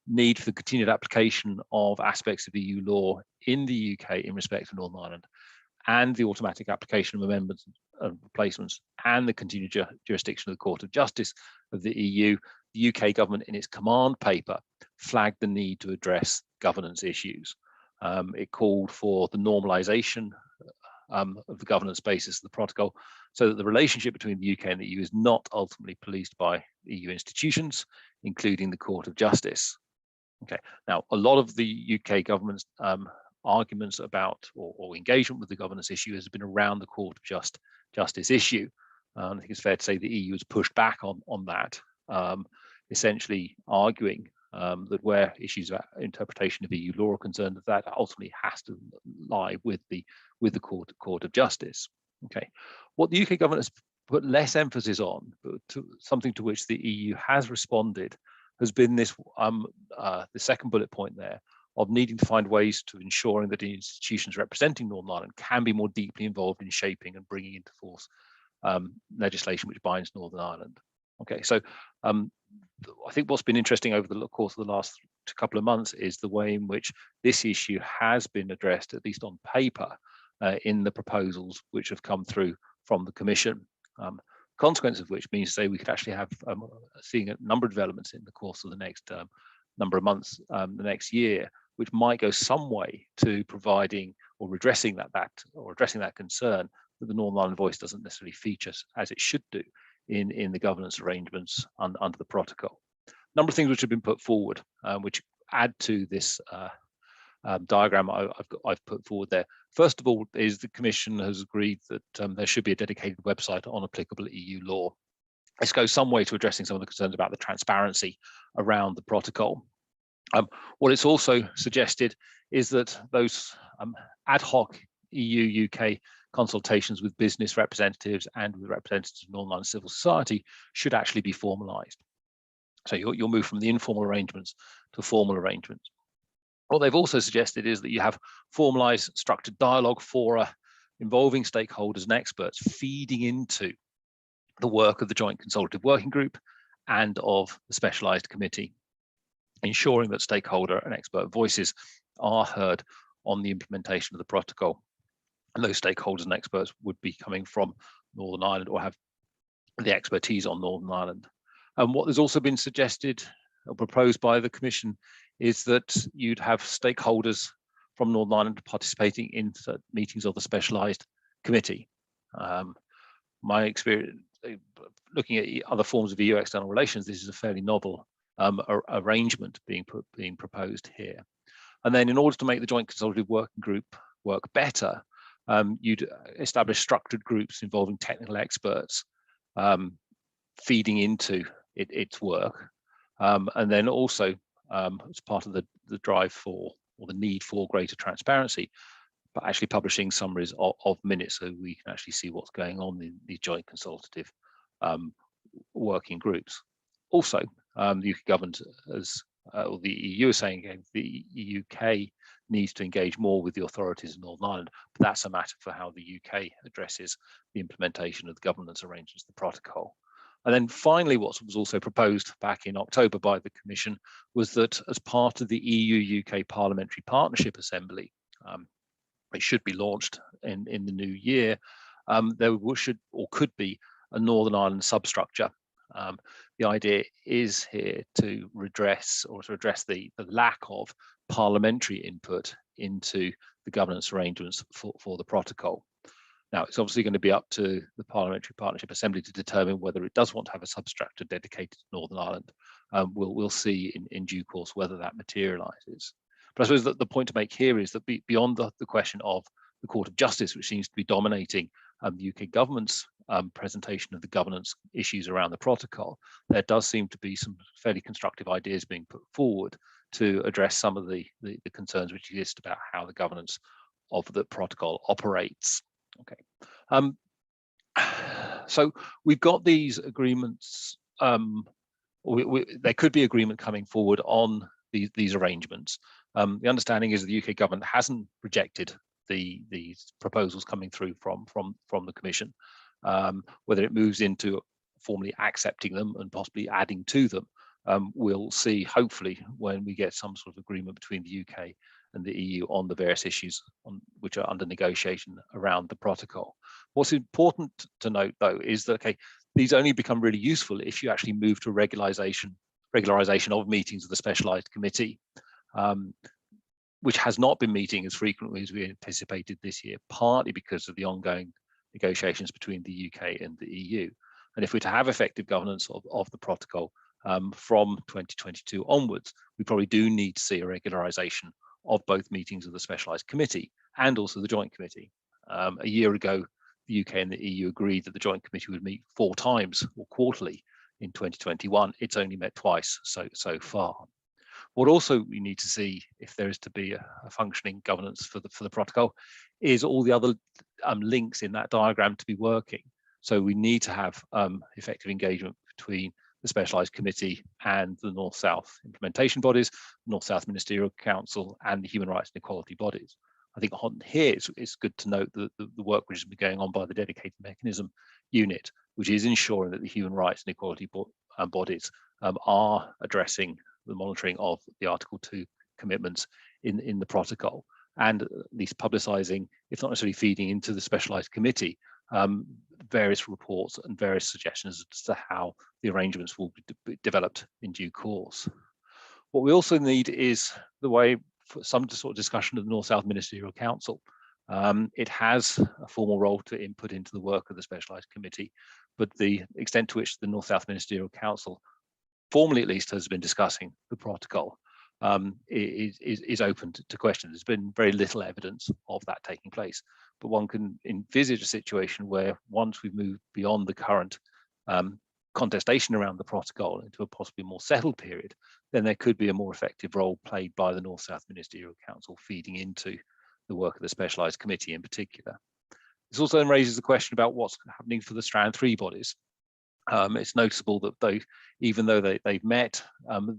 need for the continued application of aspects of EU law in the UK in respect to Northern Ireland, and the automatic application of amendments and replacements, and the continued jurisdiction of the Court of Justice of the EU, the UK government in its command paper flagged the need to address governance issues. It called for the normalisation of the governance basis of the protocol, so that the relationship between the UK and the EU is not ultimately policed by EU institutions, including the Court of Justice. Okay, now a lot of the UK government's arguments about or engagement with the governance issue has been around the Court of Justice issue. I think it's fair to say the EU has pushed back on that, essentially arguing that where issues of interpretation of EU law are concerned, that ultimately has to lie with the Court of Justice. Okay, what the UK government has put less emphasis on, but something to which the EU has responded, has been this the second bullet point there of needing to find ways to ensuring that the institutions representing Northern Ireland can be more deeply involved in shaping and bringing into force legislation which binds Northern Ireland. Okay, so I think what's been interesting over the course of the last couple of months is the way in which this issue has been addressed, at least on paper, in the proposals which have come through from the Commission. Consequence of which means to say we could actually have seeing a number of developments in the course of the next number of months, the next year, which might go some way to providing or redressing addressing that concern that the Northern Ireland voice doesn't necessarily feature as it should do in the governance arrangements under the protocol. A number of things which have been put forward, which add to this diagram I've put forward there. First of all, is the Commission has agreed that there should be a dedicated website on applicable EU law. This goes some way to addressing some of the concerns about the transparency around the protocol. What it's also suggested is that those ad hoc EU-UK consultations with business representatives and with representatives of Northern Ireland civil society should actually be formalised. So you'll move from the informal arrangements to formal arrangements. What they've also suggested is that you have formalised structured dialogue fora involving stakeholders and experts feeding into the work of the Joint Consultative Working Group and of the Specialised Committee, ensuring that stakeholder and expert voices are heard on the implementation of the protocol. And those stakeholders and experts would be coming from Northern Ireland or have the expertise on Northern Ireland. And what has also been suggested or proposed by the Commission is that you'd have stakeholders from Northern Ireland participating in meetings of the Specialised Committee. My experience, looking at other forms of EU external relations, this is a fairly novel arrangement being proposed here. And then in order to make the Joint Consultative Working Group work better, you'd establish structured groups involving technical experts feeding into its work. And then also, as part of the drive for, or the need for greater transparency, but actually publishing summaries of minutes so we can actually see what's going on in these joint consultative working groups. Also, the UK government, or the EU is saying again, the UK needs to engage more with the authorities in Northern Ireland, but that's a matter for how the UK addresses the implementation of the governance arrangements, the protocol. And then finally, what was also proposed back in October by the Commission was that as part of the EU-UK Parliamentary Partnership Assembly, it should be launched in the new year, there should or could be a Northern Ireland substructure. The idea is here to redress or to address the lack of parliamentary input into the governance arrangements for the protocol. Now, it's obviously going to be up to the Parliamentary Partnership Assembly to determine whether it does want to have a substructure dedicated to Northern Ireland. We'll see in due course whether that materialises. But I suppose that the point to make here is that beyond the question of the Court of Justice, which seems to be dominating the UK government's presentation of the governance issues around the protocol, there does seem to be some fairly constructive ideas being put forward to address some of the concerns which exist about how the governance of the protocol operates. Okay, so we've got these agreements. There could be agreement coming forward on these arrangements. The understanding is the UK government hasn't rejected these proposals coming through from the Commission. Whether it moves into formally accepting them and possibly adding to them, we'll see hopefully when we get some sort of agreement between the UK and the EU on the various issues which are under negotiation around the protocol. What's important to note, though, is that these only become really useful if you actually move to regularization of meetings of the specialised committee. which has not been meeting as frequently as we anticipated this year, partly because of the ongoing negotiations between the UK and the EU. And if we're to have effective governance of the protocol from 2022 onwards, we probably do need to see a regularisation of both meetings of the specialised committee and also the joint committee. A year ago, the UK and the EU agreed that the joint committee would meet 4 times or quarterly in 2021. It's only met twice so far. What also we need to see, if there is to be a functioning governance for the protocol, is all the other links in that diagram to be working. So we need to have effective engagement between the specialised committee and the North-South implementation bodies, North-South Ministerial Council, and the human rights and equality bodies. I think on here it's good to note that the work which has been going on by the dedicated mechanism unit, which is ensuring that the human rights and equality bodies are addressing the monitoring of the Article 2 commitments in the protocol, and at least publicising, if not necessarily feeding into the specialised committee, various reports and various suggestions as to how the arrangements will be developed in due course. What we also need is the way for some sort of discussion of the North-South Ministerial Council. It has a formal role to input into the work of the specialised committee, but the extent to which the North-South Ministerial Council, formally at least, has been discussing the protocol is open to question. There's been very little evidence of that taking place, but one can envisage a situation where once we've moved beyond the current contestation around the protocol into a possibly more settled period, then there could be a more effective role played by the North-South Ministerial Council feeding into the work of the specialised committee in particular. This also then raises the question about what's happening for the Strand 3 bodies. It's noticeable that even though they've met,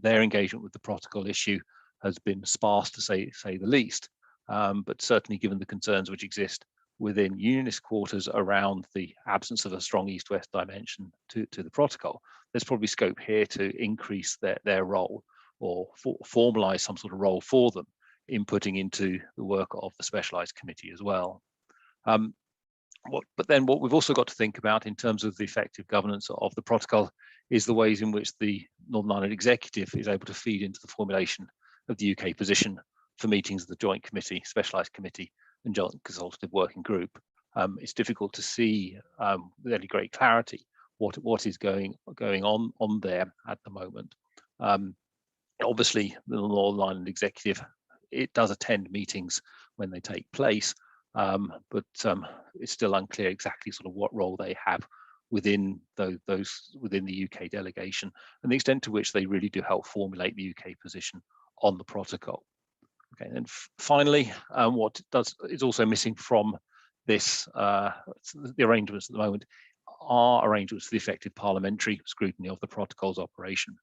their engagement with the protocol issue has been sparse, to say the least. But certainly given the concerns which exist within unionist quarters around the absence of a strong East-West dimension to the protocol, there's probably scope here to increase their role or formalise some sort of role for them, inputting into the work of the specialised committee as well. But then what we've also got to think about in terms of the effective governance of the protocol is the ways in which the Northern Ireland Executive is able to feed into the formulation of the UK position for meetings of the Joint Committee, Specialised Committee and Joint Consultative Working Group. It's difficult to see with any great clarity what is going on there at the moment. Obviously, the Northern Ireland Executive, it does attend meetings when they take place, but it's still unclear exactly sort of what role they have within within the UK delegation and the extent to which they really do help formulate the UK position on the protocol. Okay, and then finally, what is also missing from this the arrangements at the moment are arrangements for the effective parliamentary scrutiny of the protocol's operation,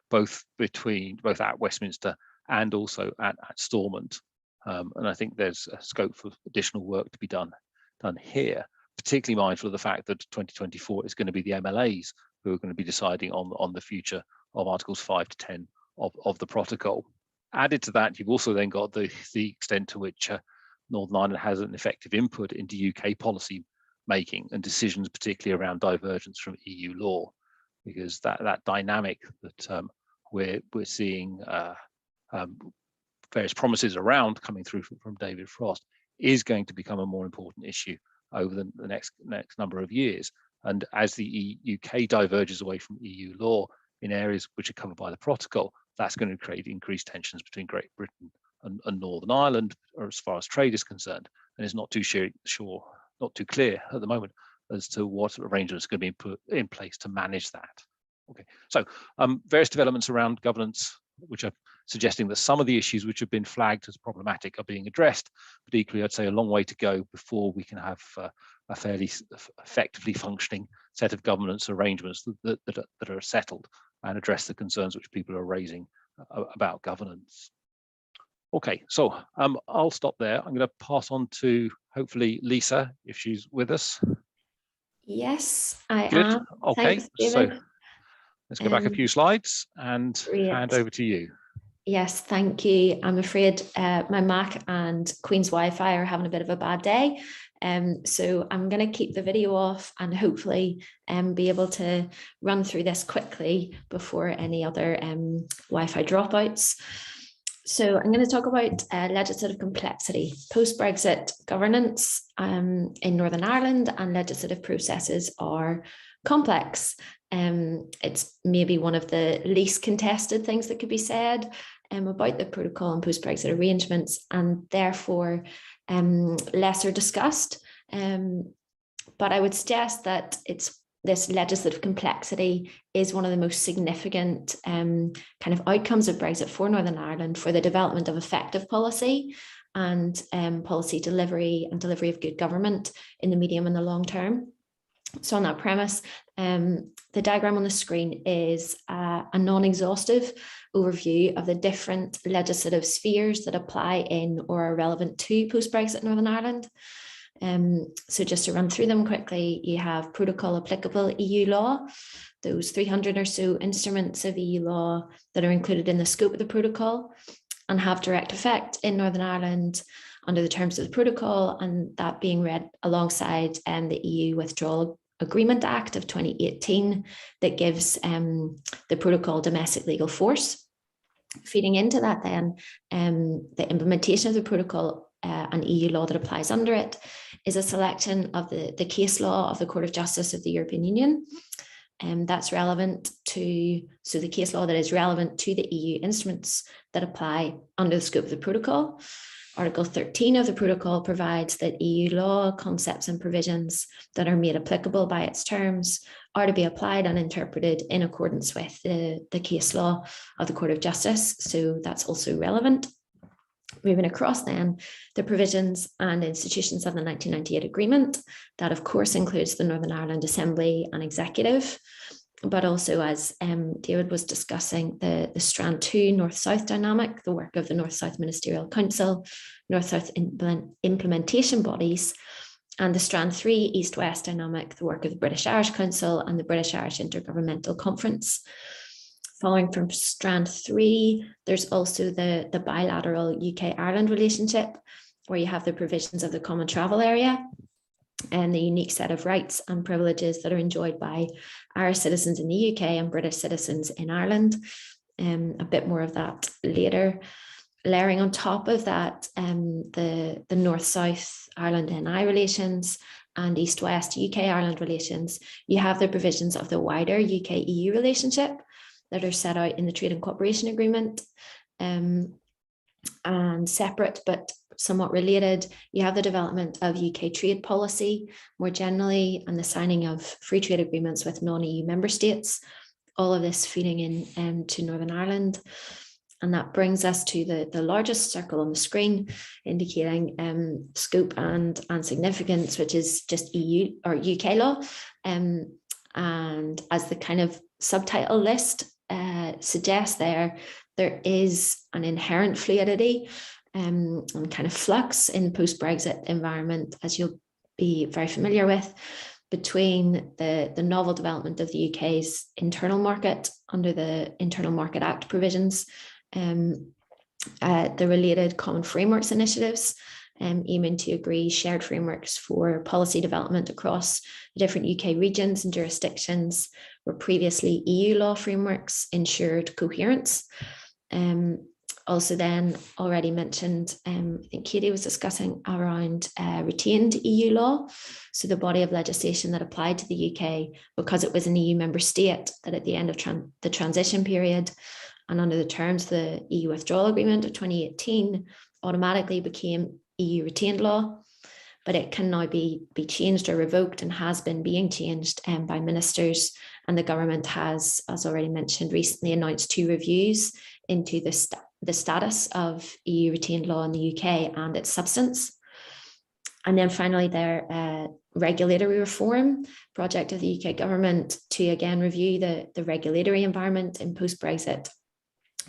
both at Westminster and also at Stormont. And I think there's a scope for additional work to be done here, particularly mindful of the fact that 2024 is going to be the MLAs who are going to be deciding on the future of Articles 5 to 10 of the protocol. Added to that, you've also then got the extent to which Northern Ireland has an effective input into UK policy making and decisions, particularly around divergence from EU law, because that dynamic that we're seeing various promises around coming through from David Frost is going to become a more important issue over the next number of years. And as the UK diverges away from EU law in areas which are covered by the protocol, that's going to create increased tensions between Great Britain and Northern Ireland, or as far as trade is concerned. And it's not too not too clear at the moment as to what arrangements are going to be put in place to manage that. Okay, so various developments around governance, which are suggesting that some of the issues which have been flagged as problematic are being addressed, but equally I'd say a long way to go before we can have a fairly effectively functioning set of governance arrangements that are settled and address the concerns which people are raising about governance. Okay, so I'll stop there. I'm going to pass on to hopefully Lisa, if she's with us. Yes, I Good. am. Okay, Thanks, so David. let's go back a few slides and hand over to you. Yes, thank you. I'm afraid my Mac and Queen's Wi-Fi are having a bit of a bad day. So I'm going to keep the video off and hopefully be able to run through this quickly before any other Wi-Fi dropouts. So I'm going to talk about legislative complexity, post-Brexit governance in Northern Ireland, and legislative processes are complex. It's maybe one of the least contested things that could be said about the protocol and post-Brexit arrangements, and therefore lesser discussed. But I would suggest that this legislative complexity is one of the most significant kind of outcomes of Brexit for Northern Ireland for the development of effective policy and policy delivery and delivery of good government in the medium and the long term. So on that premise, the diagram on the screen is a non-exhaustive overview of the different legislative spheres that apply in or are relevant to post-Brexit Northern Ireland. So just to run through them quickly, you have protocol applicable EU law, those 300 or so instruments of EU law that are included in the scope of the protocol and have direct effect in Northern Ireland under the terms of the protocol, and that being read alongside the EU Withdrawal Agreement Act of 2018 that gives the protocol domestic legal force. Feeding into that then, the implementation of the protocol and EU law that applies under it is a selection of the case law of the Court of Justice of the European Union. That's relevant to, so the case law that is relevant to the EU instruments that apply under the scope of the protocol. Article 13 of the protocol provides that EU law, concepts and provisions that are made applicable by its terms are to be applied and interpreted in accordance with the case law of the Court of Justice. So that's also relevant. Moving across then, the provisions and institutions of the 1998 agreement, that of course includes the Northern Ireland Assembly and Executive, but also, as David was discussing, the Strand 2 North-South dynamic, the work of the North-South Ministerial Council, North-South implementation bodies, and the Strand 3 East-West dynamic, the work of the British Irish Council and the British Irish Intergovernmental Conference. Following from Strand 3, there's also the bilateral UK-Ireland relationship, where you have the provisions of the Common Travel Area and the unique set of rights and privileges that are enjoyed by Irish citizens in the UK and British citizens in Ireland. A bit more of that later. Layering on top of that, the North-South Ireland-NI relations and East-West UK-Ireland relations, you have the provisions of the wider UK-EU relationship that are set out in the Trade and Cooperation Agreement. And separate but somewhat related, you have the development of UK trade policy more generally and the signing of free trade agreements with non-EU member states, all of this feeding in to Northern Ireland. And that brings us to the largest circle on the screen, indicating scope and significance, which is just EU or UK law. And as the kind of subtitle list suggests, there is an inherent fluidity and kind of flux in post-Brexit environment, as you'll be very familiar with, between the novel development of the UK's internal market under the Internal Market Act provisions, the related common frameworks initiatives, aiming to agree shared frameworks for policy development across the different UK regions and jurisdictions, where previously EU law frameworks ensured coherence. Also then already mentioned, I think Katy was discussing around retained EU law. So the body of legislation that applied to the UK because it was an EU member state that at the end of the transition period and under the terms of the EU Withdrawal Agreement of 2018 automatically became EU retained law, but it can now be changed or revoked and has been being changed by ministers. And the government has, as already mentioned, recently announced 2 reviews into the status of EU retained law in the UK and its substance. And then finally, their regulatory reform project of the UK government to again review the regulatory environment in post-Brexit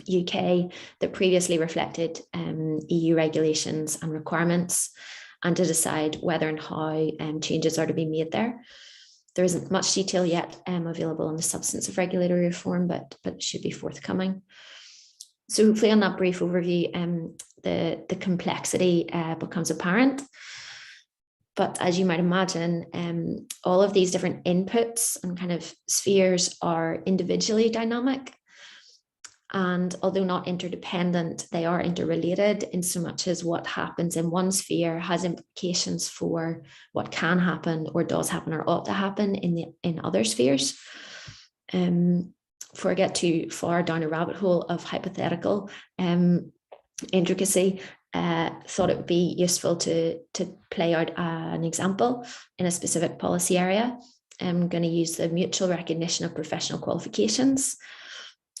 UK that previously reflected EU regulations and requirements, and to decide whether and how changes are to be made there. There isn't much detail yet available on the substance of regulatory reform, but it should be forthcoming. So hopefully on that brief overview, the complexity becomes apparent. But as you might imagine, all of these different inputs and kind of spheres are individually dynamic. And although not interdependent, they are interrelated in so much as what happens in one sphere has implications for what can happen or does happen or ought to happen in other spheres. Before I get too far down a rabbit hole of hypothetical intricacy, thought it would be useful to play out an example in a specific policy area. I'm going to use the mutual recognition of professional qualifications,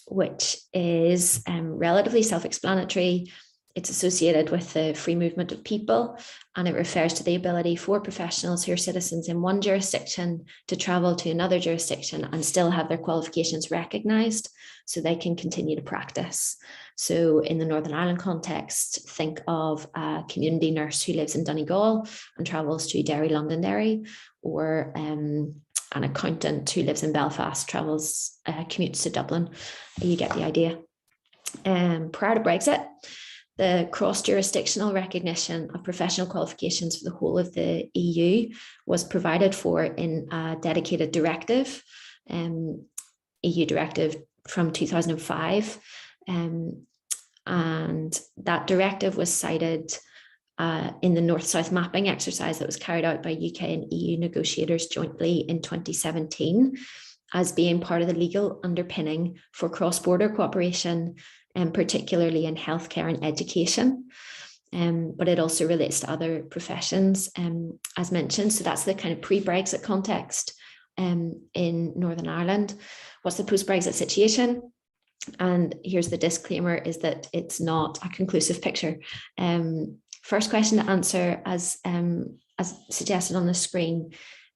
which is relatively self-explanatory. It's associated with the free movement of people, and it refers to the ability for professionals who are citizens in one jurisdiction to travel to another jurisdiction and still have their qualifications recognised so they can continue to practice. So in the Northern Ireland context, think of a community nurse who lives in Donegal and travels to Derry, Londonderry, or an accountant who lives in Belfast commutes to Dublin. You get the idea. Prior to Brexit, the cross-jurisdictional recognition of professional qualifications for the whole of the EU was provided for in a dedicated directive, EU directive from 2005. And that directive was cited in the North-South mapping exercise that was carried out by UK and EU negotiators jointly in 2017 as being part of the legal underpinning for cross-border cooperation, and particularly in healthcare and education. But it also relates to other professions, as mentioned. So that's the kind of pre-Brexit context in Northern Ireland. What's the post-Brexit situation? And here's the disclaimer, is that it's not a conclusive picture. First question to answer, as suggested on the screen,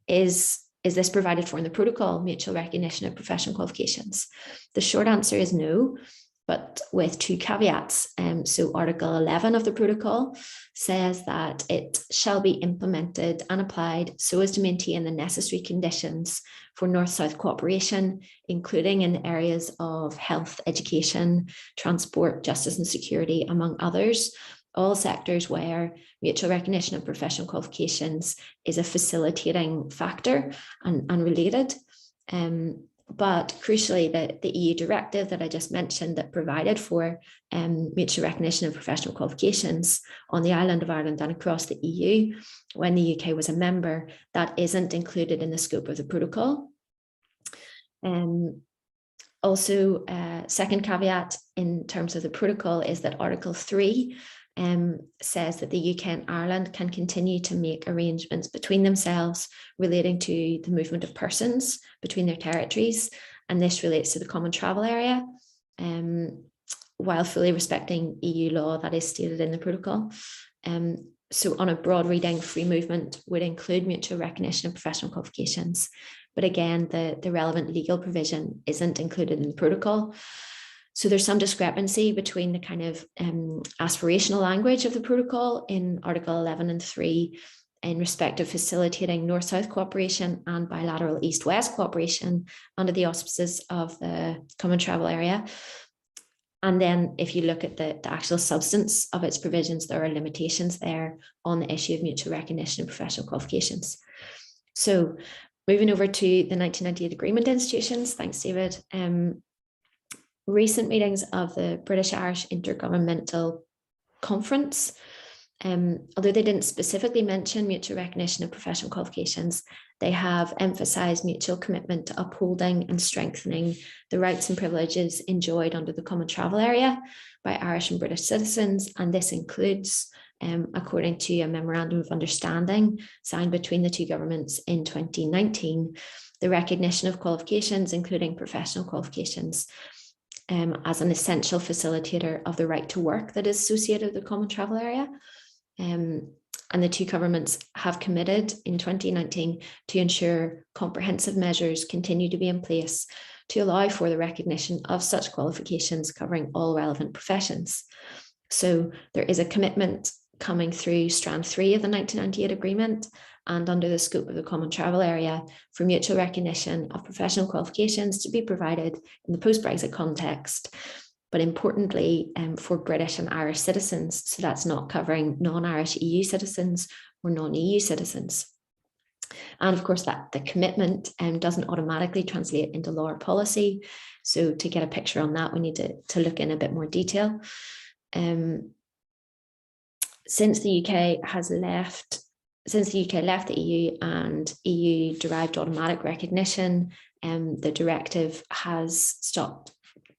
is this provided for in the protocol, mutual recognition of professional qualifications? The short answer is no, but with two caveats. So Article 11 of the protocol says that it shall be implemented and applied so as to maintain the necessary conditions for North-South cooperation, including in the areas of health, education, transport, justice and security, among others, all sectors where mutual recognition of professional qualifications is a facilitating factor and related. But crucially, the EU directive that I just mentioned that provided for mutual recognition of professional qualifications on the island of Ireland and across the EU when the UK was a member, that isn't included in the scope of the protocol. Also, second caveat in terms of the protocol is that Article 3 says that the UK and Ireland can continue to make arrangements between themselves relating to the movement of persons between their territories, and this relates to the common travel area, while fully respecting EU law that is stated in the protocol. So on a broad reading, free movement would include mutual recognition of professional qualifications, but again, the relevant legal provision isn't included in the protocol. So there's some discrepancy between the kind of aspirational language of the protocol in Article 11 and 3 in respect of facilitating North-South cooperation and bilateral East-West cooperation under the auspices of the Common Travel Area. And then if you look at the actual substance of its provisions, there are limitations there on the issue of mutual recognition of professional qualifications. So moving over to the 1998 agreement institutions, thanks, David. Recent meetings of the British-Irish Intergovernmental Conference, although they didn't specifically mention mutual recognition of professional qualifications, they have emphasised mutual commitment to upholding and strengthening the rights and privileges enjoyed under the Common Travel Area by Irish and British citizens, and this includes, according to a Memorandum of Understanding signed between the two governments in 2019, the recognition of qualifications, including professional qualifications, as an essential facilitator of the right to work that is associated with the Common Travel Area. And the two governments have committed in 2019 to ensure comprehensive measures continue to be in place to allow for the recognition of such qualifications covering all relevant professions. So there is a commitment coming through strand 3 of the 1998 agreement and under the scope of the Common Travel Area for mutual recognition of professional qualifications to be provided in the post-Brexit context, but importantly for British and Irish citizens. So that's not covering non-Irish EU citizens or non-EU citizens. And of course, that the commitment doesn't automatically translate into law or policy. So to get a picture on that, we need to look in a bit more detail. Since the UK left the EU and EU derived automatic recognition, the directive has stopped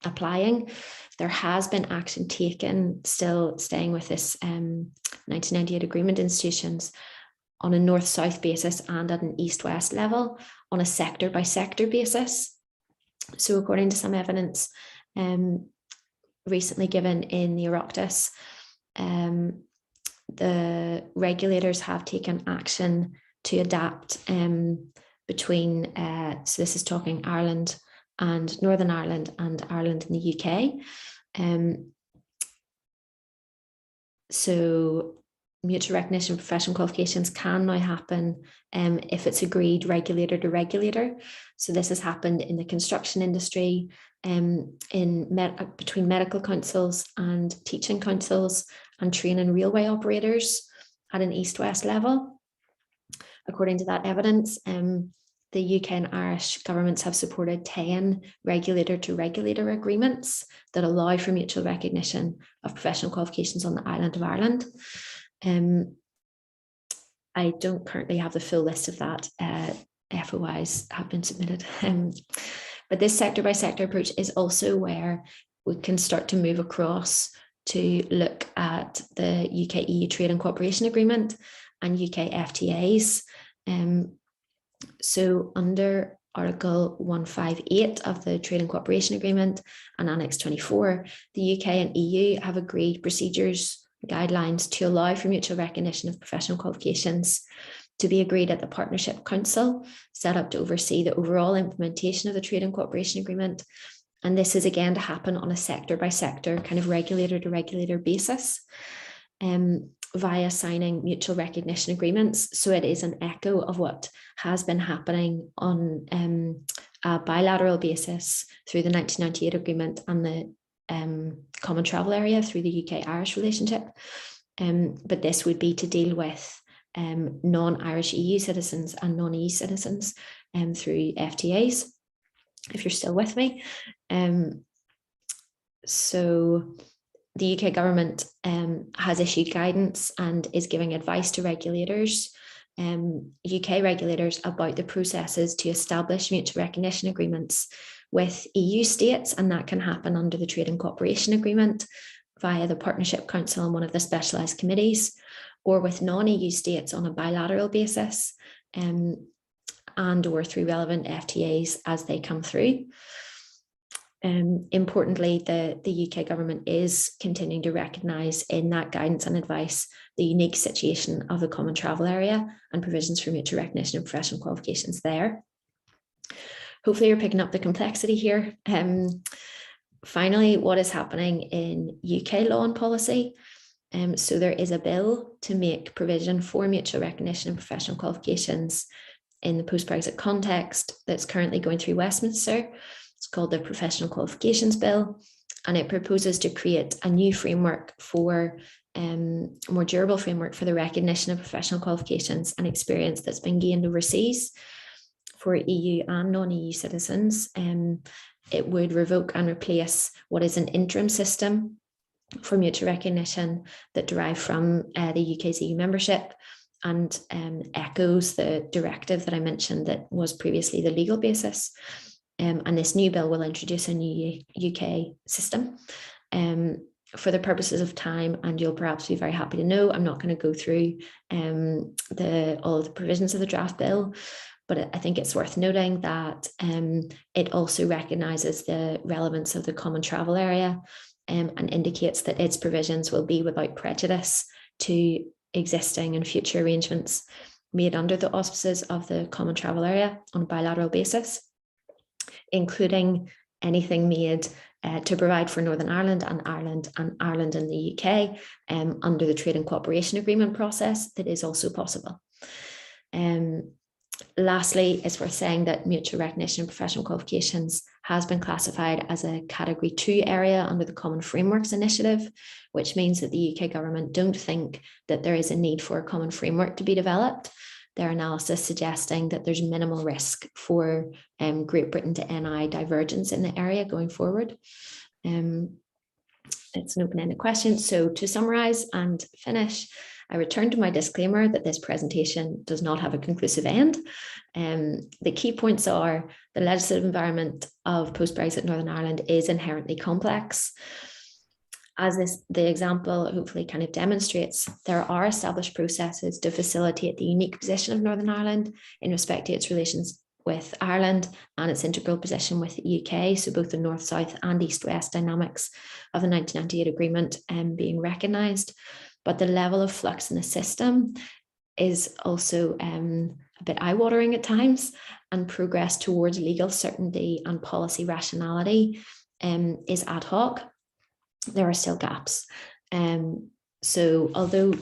applying. There has been action taken, still staying with this 1998 agreement institutions, on a north-south basis and at an east-west level on a sector-by-sector basis. So according to some evidence recently given in the Oireachtas, the regulators have taken action to adapt between, so this is talking Ireland and Northern Ireland and Ireland in the UK. So mutual recognition of professional qualifications can now happen if it's agreed regulator to regulator. So this has happened in the construction industry, between medical councils and teaching councils and train and railway operators at an east-west level. According to that evidence, the UK and Irish governments have supported 10 regulator to regulator agreements that allow for mutual recognition of professional qualifications on the island of Ireland. I don't currently have the full list of that. FOIs have been submitted. But this sector by sector approach is also where we can start to move across to look at the UK EU Trade and Cooperation Agreement and UK FTAs. So under Article 158 of the Trade and Cooperation Agreement and Annex 24, the UK and EU have agreed procedures, guidelines to allow for mutual recognition of professional qualifications to be agreed at the Partnership Council, set up to oversee the overall implementation of the Trade and Cooperation Agreement. And this is again to happen on a sector by sector, kind of regulator to regulator basis, via signing mutual recognition agreements. So it is an echo of what has been happening on a bilateral basis through the 1998 agreement and the Common Travel Area through the UK-Irish relationship. But this would be to deal with non-Irish EU citizens and non-EU citizens through FTAs, if you're still with me. So the UK government has issued guidance and is giving advice to regulators, UK regulators, about the processes to establish mutual recognition agreements with EU states, and that can happen under the Trade and Cooperation Agreement via the Partnership Council and one of the specialised committees, or with non-EU states on a bilateral basis, and or through relevant FTAs as they come through. Importantly, the UK government is continuing to recognise in that guidance and advice the unique situation of the Common Travel Area and provisions for mutual recognition of professional qualifications there. Hopefully you're picking up the complexity here. Finally, what is happening in UK law and policy? So there is a bill to make provision for mutual recognition of professional qualifications in the post-Brexit context that's currently going through Westminster. It's called the Professional Qualifications Bill, and it proposes to create a new framework for a more durable framework for the recognition of professional qualifications and experience that's been gained overseas for EU and non-EU citizens. It would revoke and replace what is an interim system for mutual recognition that derived from the UK's EU membership and echoes the directive that I mentioned that was previously the legal basis. And this new bill will introduce a new UK system. For the purposes of time, and you'll perhaps be very happy to know, I'm not going to go through all of the provisions of the draft bill, but I think it's worth noting that it also recognises the relevance of the Common Travel Area and indicates that its provisions will be without prejudice to existing and future arrangements made under the auspices of the Common Travel Area on a bilateral basis, including anything made to provide for Northern Ireland and Ireland and the UK under the Trade and Cooperation Agreement process that is also possible. Lastly, it's worth saying that mutual recognition of professional qualifications has been classified as a Category 2 area under the Common Frameworks Initiative, which means that the UK government don't think that there is a need for a common framework to be developed. their analysis suggesting that there's minimal risk for Great Britain to NI divergence in the area going forward. It's an open-ended question. So to summarize and finish, I return to my disclaimer that this presentation does not have a conclusive end. The key points are the legislative environment of post-Brexit Northern Ireland is inherently complex. As the example hopefully kind of demonstrates, there are established processes to facilitate the unique position of Northern Ireland in respect to its relations with Ireland and its integral position with the UK, so both the north-south and east-west dynamics of the 1998 agreement being recognised. But the level of flux in the system is also a bit eye-watering at times, and progress towards legal certainty and policy rationality is ad hoc. There are still gaps. So although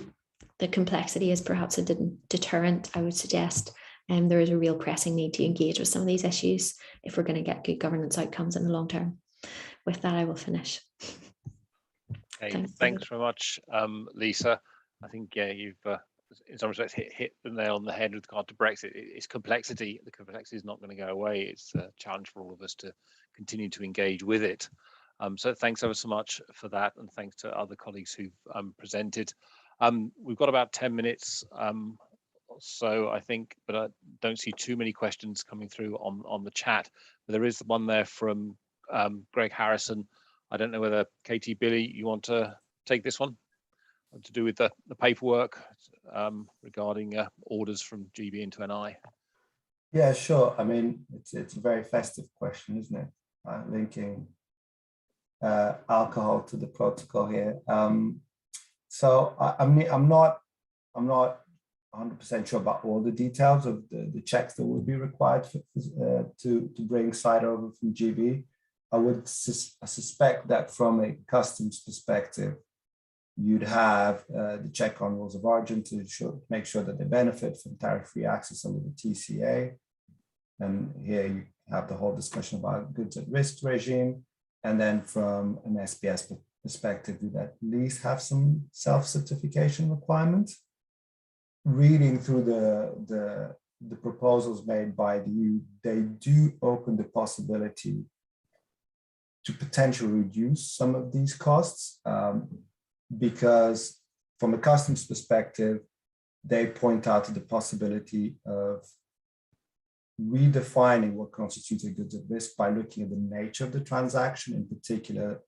the complexity is perhaps a deterrent, I would suggest there is a real pressing need to engage with some of these issues if we're going to get good governance outcomes in the long term. With that, I will finish. Okay, thanks very much, Lisa. I think, yeah, you've in some respects hit the nail on the head with regard to Brexit. It's complexity. The complexity is not going to go away. It's a challenge for all of us to continue to engage with it. So thanks ever so much for that, and thanks to other colleagues who've presented. We've got about 10 minutes, so I think, but I don't see too many questions coming through on the chat. But there is one there from Greg Harrison. I don't know whether Katy, Billy, you want to take this one to do with the paperwork regarding orders from GB into NI. Yeah, sure. I mean, it's a very festive question, isn't it? Linking alcohol to the protocol here. So I'm not 100% sure about all the details of the checks that will be required to bring cider over from GB. I suspect that from a customs perspective, you'd have the check on rules of origin to make sure that they benefit from tariff-free access under the TCA. And here you have the whole discussion about goods at risk regime. And then from an SPS perspective, you'd at least have some self-certification requirements. Reading through the proposals made by the EU, they do open the possibility to potentially reduce some of these costs, because from a customs perspective, they point out to the possibility of redefining what constitutes a goods at risk by looking at the nature of the transaction, in particular,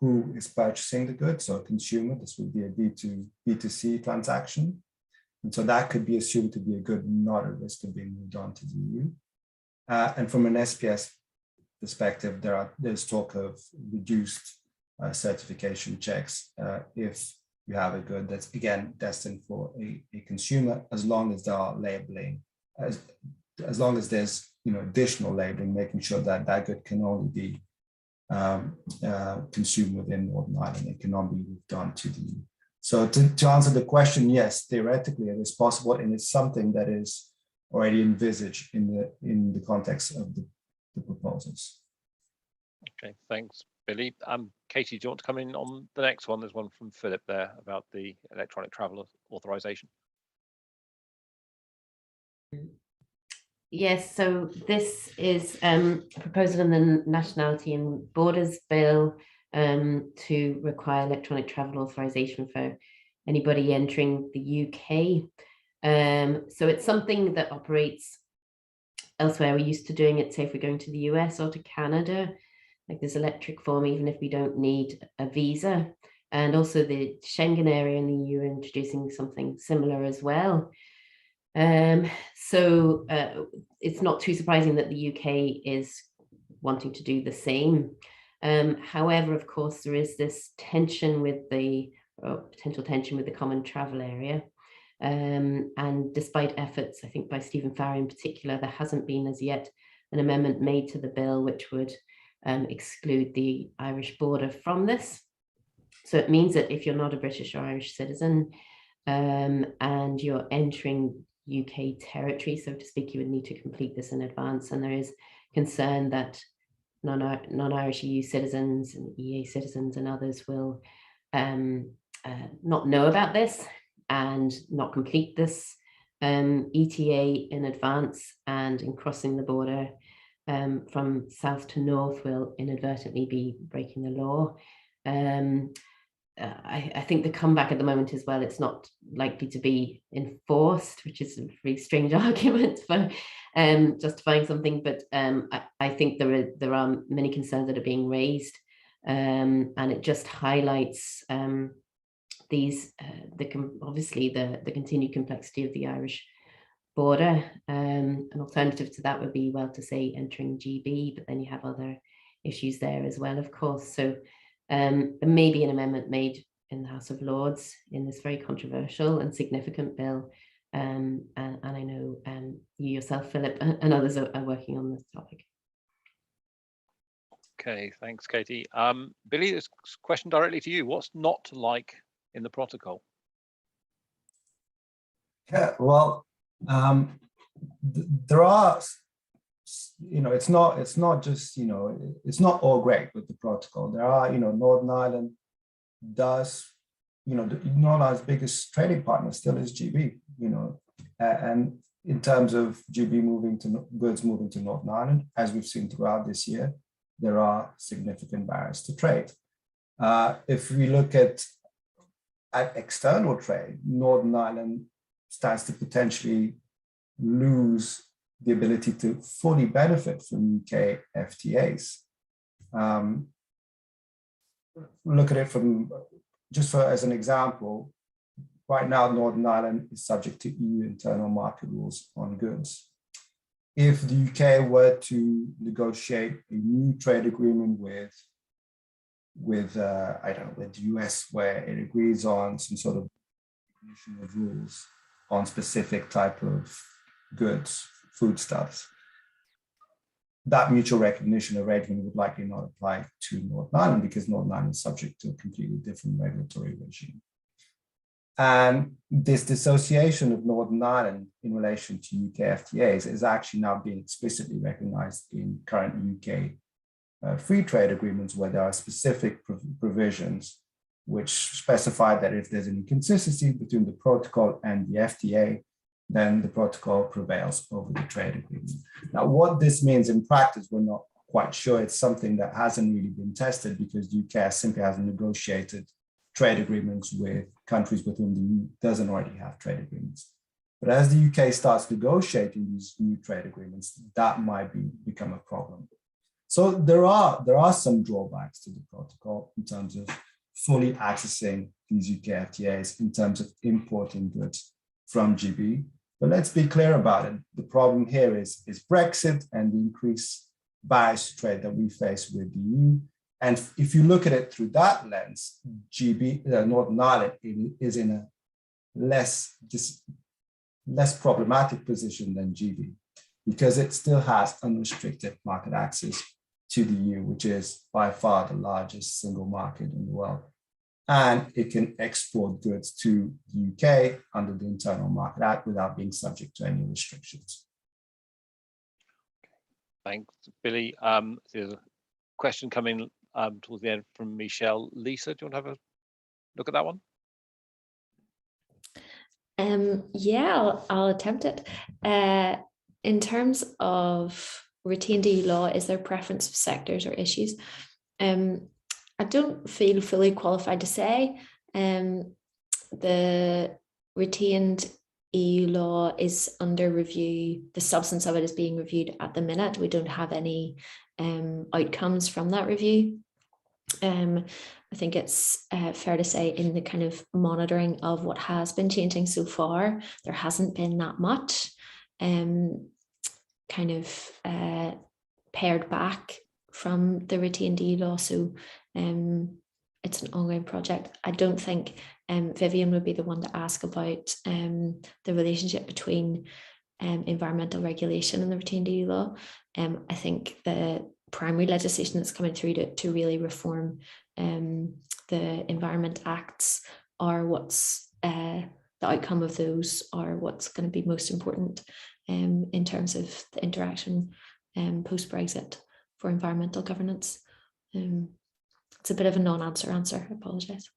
who is purchasing the goods. So a consumer, this would be a B2C transaction. And so that could be assumed to be a good not at risk of being moved on to the EU. And from an SPS perspective, there's talk of reduced certification checks if you have a good that's, again, destined for a consumer, as long as there are labeling, as long as there's additional labeling, making sure that that good can only be consumed within Northern Ireland. It cannot be moved on to the EU. So to answer the question, yes, theoretically it is possible, and it's something that is already envisaged in the context of the proposals. Okay, thanks, Billy. Katy, do you want to come in on the next one? There's one from Philip there about the electronic travel authorization. Yes, so this is a proposal in the Nationality and Borders Bill to require electronic travel authorization for anybody entering the UK. So it's something that operates elsewhere. We're used to doing it, say, if we're going to the US or to Canada, like this electric form, even if we don't need a visa. And also the Schengen area in the EU are introducing something similar as well. So it's not too surprising that the UK is wanting to do the same. However, of course, there is this tension with potential tension with the common travel area. And despite efforts, I think by Stephen Farrar in particular, there hasn't been as yet an amendment made to the bill which would exclude the Irish border from this. So it means that if you're not a British or Irish citizen and you're entering UK territory, so to speak, you would need to complete this in advance. And there is concern that non-Irish EU citizens and EA citizens and others will not know about this and not complete this ETA in advance and in crossing the border from south to north will inadvertently be breaking the law. I think the comeback at the moment as well, it's not likely to be enforced, which is a very strange argument for justifying something, but I think there are many concerns that are being raised, and it just highlights obviously the continued complexity of the Irish border. An alternative to that would be, well, to say entering GB, but then you have other issues there as well, of course. So there may be an amendment made in the House of Lords in this very controversial and significant bill. And I know you yourself, Philip, and others are working on this topic. Okay, thanks, Katie. Billy, this question directly to you. What's not like in the protocol? Yeah, well, there are, it's not just, it's not all great with the protocol. There are, Northern Ireland does, Northern Ireland's biggest trading partner still is GB, and in terms of GB goods moving to Northern Ireland, as we've seen throughout this year, there are significant barriers to trade. If we look at external trade, Northern Ireland stands to potentially lose the ability to fully benefit from UK FTAs. Look at it from, as an example, right now, Northern Ireland is subject to EU internal market rules on goods. If the UK were to negotiate a new trade agreement with the US, where it agrees on some sort of rules on specific type of goods, foodstuffs, that mutual recognition arrangement would likely not apply to Northern Ireland because Northern Ireland is subject to a completely different regulatory regime. And this dissociation of Northern Ireland in relation to UK FTAs is actually now being explicitly recognized in current UK free trade agreements, where there are specific provisions which specify that if there's an inconsistency between the protocol and the FTA, then the protocol prevails over the trade agreement. Now, what this means in practice, we're not quite sure. It's something that hasn't really been tested because the UK simply hasn't negotiated trade agreements with countries with whom the EU doesn't already have trade agreements. But as the UK starts negotiating these new trade agreements, that might become a problem. So there are some drawbacks to the protocol in terms of fully accessing these UK FTAs, in terms of importing goods from GB. But let's be clear about it. The problem here is Brexit and the increased barriers to trade that we face with the EU. And if you look at it through that lens, Northern Ireland is in a less problematic position than GB, because it still has unrestricted market access to the EU, which is by far the largest single market in the world. And it can export goods to the UK under the Internal Market Act without being subject to any restrictions. Thanks, Billy. There's a question coming towards the end from Michelle. Lisa, do you want to have a look at that one? Yeah, I'll attempt it. In terms of retained EU law, is there preference for sectors or issues? I don't feel fully qualified to say. The retained EU law is under review. The substance of it is being reviewed at the minute. We don't have any outcomes from that review. I think it's fair to say, in the kind of monitoring of what has been changing so far, there hasn't been that much kind of pared back from the retained EU law. So it's an ongoing project. I don't think Viviane would be the one to ask about the relationship between environmental regulation and the retained EU law. I think the primary legislation that's coming through to really reform the Environment Acts are what's the outcome of those are what's going to be most important in terms of the interaction post-Brexit for environmental governance. It's a bit of a non-answer answer. I apologize.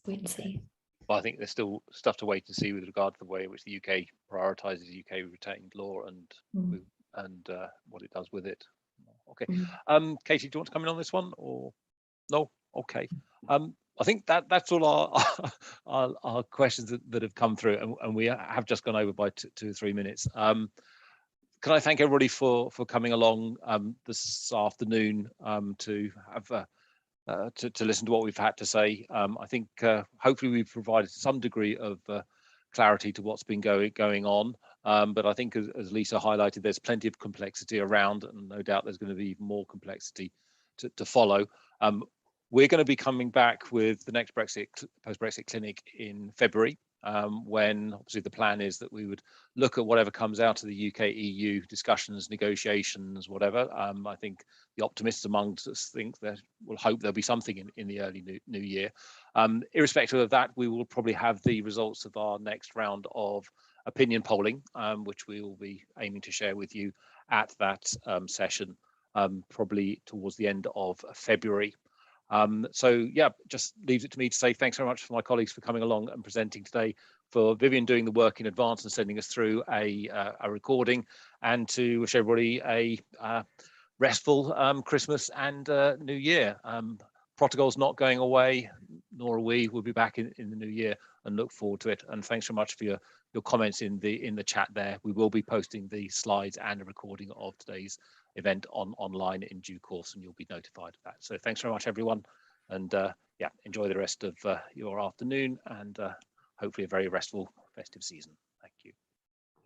Wait and see. But I think there's still stuff to wait and see with regard to the way in which the UK prioritises UK retained law and what it does with it. Okay, Katy, do you want to come in on this one or no? Okay, I think that's all our questions that have come through, and we have just gone over by 2 or 3 minutes. Can I thank everybody for coming along this afternoon to have to listen to what we've had to say. I think hopefully we've provided some degree of clarity to what's been going on. But I think as Lisa highlighted, there's plenty of complexity around, and no doubt there's going to be even more complexity to follow. We're going to be coming back with the next post-Brexit clinic in February, when obviously the plan is that we would look at whatever comes out of the UK-EU discussions, negotiations, whatever. I think the optimists amongst us think that we'll hope there'll be something in the early new year. Irrespective of that, we will probably have the results of our next round of opinion polling, which we will be aiming to share with you at that session, probably towards the end of February. So yeah, just leaves it to me to say thanks very much for my colleagues for coming along and presenting today, for Viviane doing the work in advance and sending us through a recording, and to wish everybody a restful Christmas and New Year. Protocol's not going away, nor are we. We'll be back in the new year and look forward to it. And thanks so much for your comments in the chat there. We will be posting the slides and a recording of today's event online in due course, and you'll be notified of that. So thanks very much, everyone, and yeah, enjoy the rest of your afternoon, and hopefully a very restful festive season.